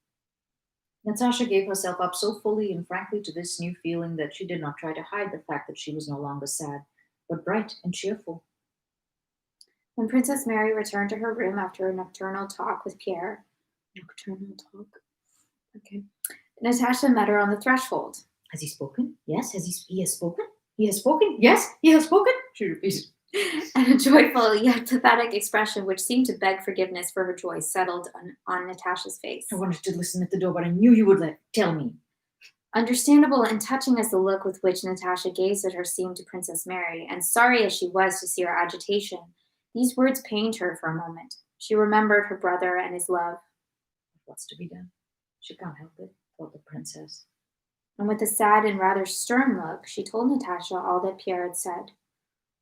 Natasha gave herself up so fully and frankly to this new feeling that she did not try to hide the fact that she was no longer sad, but bright and cheerful. When Princess Mary returned to her room after a nocturnal talk with Pierre, Okay. Natasha met her on the threshold. Has he spoken? Yes. He has spoken? He has spoken? Yes, he has spoken? She repeated. And a joyful yet pathetic expression which seemed to beg forgiveness for her joy settled on Natasha's face. I wanted to listen at the door, but I knew you would tell me. Understandable and touching as the look with which Natasha gazed at her seemed to Princess Mary, and sorry as she was to see her agitation, these words pained her for a moment. She remembered her brother and his love. What's to be done? She can't help it, thought the princess. And with a sad and rather stern look, she told Natasha all that Pierre had said.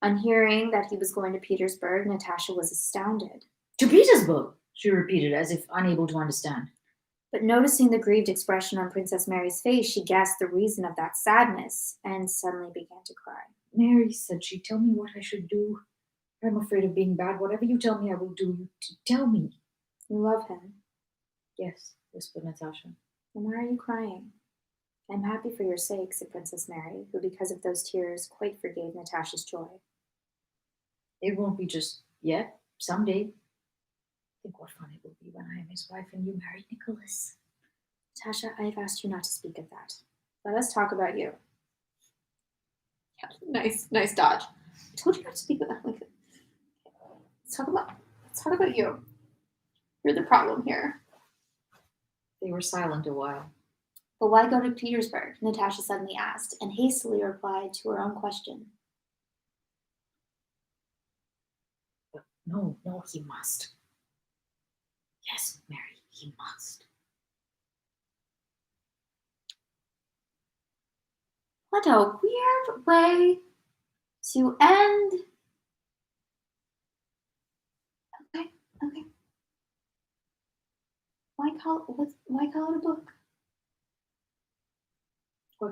On hearing that he was going to Petersburg, Natasha was astounded. To Petersburg, she repeated, as if unable to understand. But noticing the grieved expression on Princess Mary's face, she guessed the reason of that sadness and suddenly began to cry. Mary, said she, tell me what I should do. I'm afraid of being bad. Whatever you tell me, I will do. Tell me. You love him? Yes, whispered Natasha. Then why are you crying? I'm happy for your sake, said Princess Mary, who, because of those tears, quite forgave Natasha's joy. It won't be just yet. Someday. Think what fun it will be when I am his wife and you marry Nicholas. Natasha, I have asked you not to speak of that. Let us talk about you. Yeah, nice dodge. I told you not to speak of that. Let's talk about you. You're the problem here. They were silent a while. But why go to Petersburg? Natasha suddenly asked, and hastily replied to her own question. No, he must. Yes, Mary, he must. What a weird way to end. Okay. Why call it a book? Why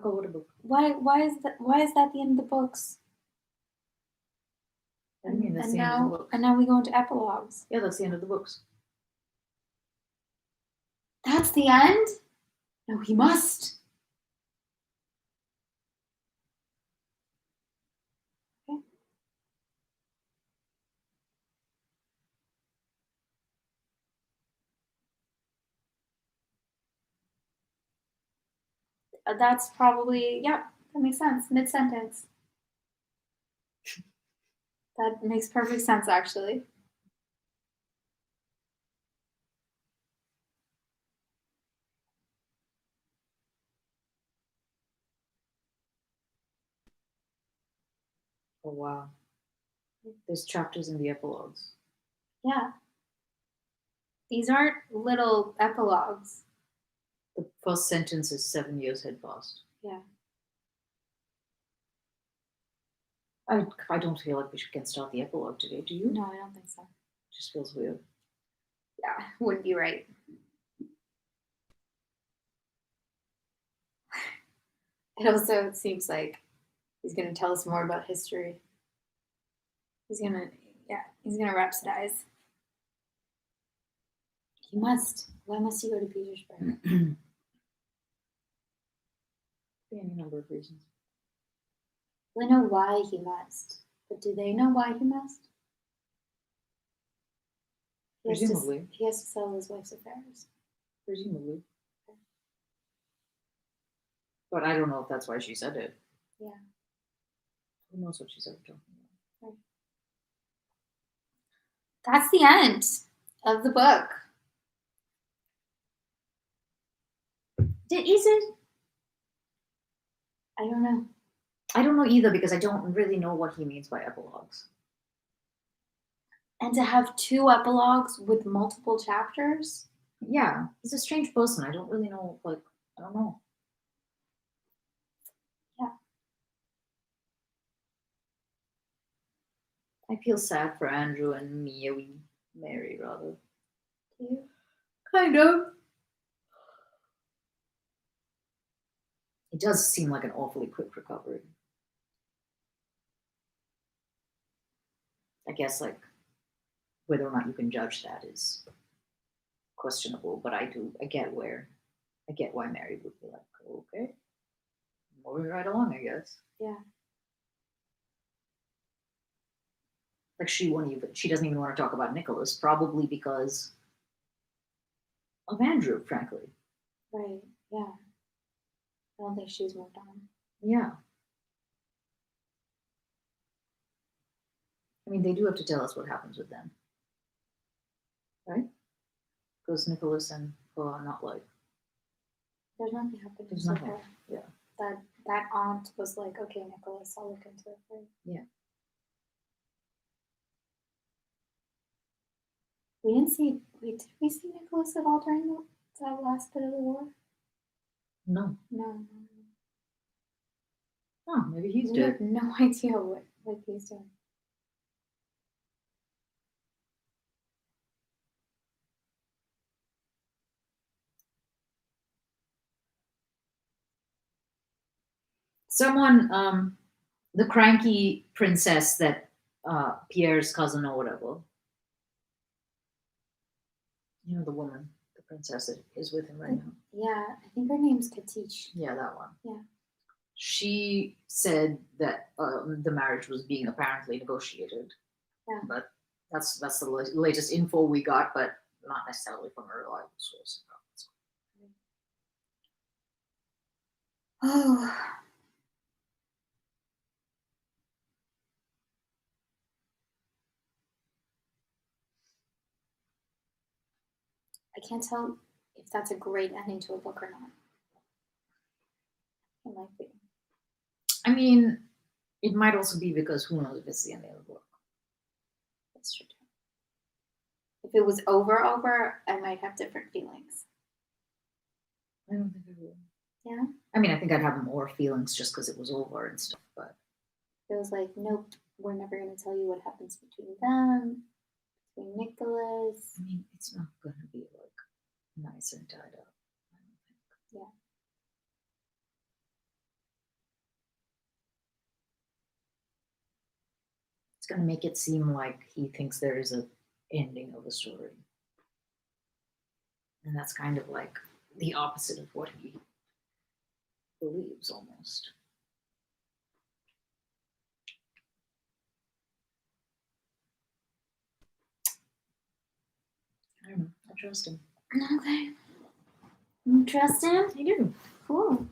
call it a book? Why is that the end of the books? What do you mean that's the end of the books? And now we go into epilogues. Yeah, that's the end of the books. That's the end? No, he must. Okay. That's probably, yeah, that makes sense. Mid-sentence. That makes perfect sense, actually. Oh, wow. There's chapters in the epilogues. Yeah. These aren't little epilogues. The first sentence is 7 years had passed. Yeah. I don't feel like we can start the epilogue today, do you? No, I don't think so. It just feels weird. Yeah, wouldn't be right. It also seems like he's going to tell us more about history. He's going to rhapsodize. He must. Why must he go to Petersburg? Any number of reasons. I know why he must, but do they know why he must? Presumably. He has to settle his wife's affairs. Presumably. But I don't know if that's why she said it. Yeah. Who knows what she's ever talking about? Right. That's the end of the book. Is it? I don't know. I don't know either because I don't really know what he means by epilogues. And to have 2 epilogues with multiple chapters? Yeah, he's a strange person. I don't really know, I don't know. Yeah. I feel sad for Andrew and Mary, rather. Do you? Kind of. It does seem like an awfully quick recovery. I guess, whether or not you can judge that is questionable, but I get why Mary would be like, okay, moving right along, I guess. Yeah. She doesn't even want to talk about Nicholas, probably because of Andrew, frankly. Right, yeah. I don't think she's moved on. Yeah. I mean, they do have to tell us what happens with them. Right? Because Nicholas and her are not like. There's nothing happening There's so nothing, far. yeah. That aunt was like, okay, Nicholas, I'll look into it for you. Yeah. We didn't see. Wait, did we see Nicholas at all during that last bit of the war? No. No. Oh, maybe he's We dead. have no idea what he's doing. Someone, the cranky princess that Pierre's cousin or whatever. You know, the woman, the princess that is with him right now. Yeah, I think her name's Katish. Yeah, that one. Yeah. She said that the marriage was being apparently negotiated. Yeah. But that's the latest info we got, but not necessarily from a reliable source. Oh. I can't tell if that's a great ending to a book or not. It might be. I mean, it might also be because who knows if it's the end of the book. That's true. If it was over, I might have different feelings. I don't think I would. Yeah? I mean, I think I'd have more feelings just because it was over and stuff, but It was like, nope, we're never going to tell you what happens between them, between Nicholas. I mean, it's not going to be like nice and tied up. I don't think. Yeah. It's going to make it seem like he thinks there is a ending of a story. And that's kind of like the opposite of what he believes almost. I don't know. I trust him. Okay. You trust him? I do. Cool.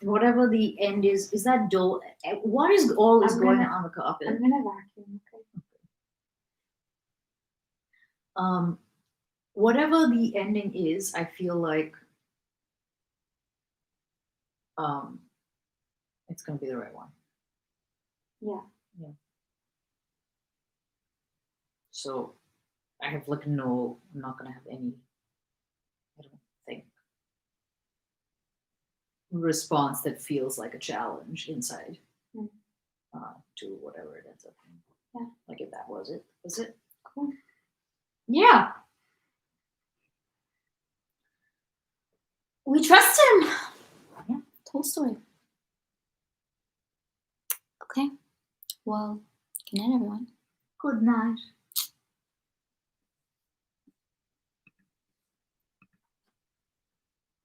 Whatever the end is that door? What is all this I'm going gonna- on the carpet? I'm going to vacuum, okay? Whatever the ending is, I feel like it's gonna be the right one. Yeah. So I have like I'm not gonna have any, I don't think, response that feels like a challenge inside to whatever it ends up being. Yeah. Like if that was it. Cool. Yeah. We trust him. Yeah. Tolstoy. Okay. Well, good night, everyone. Good night.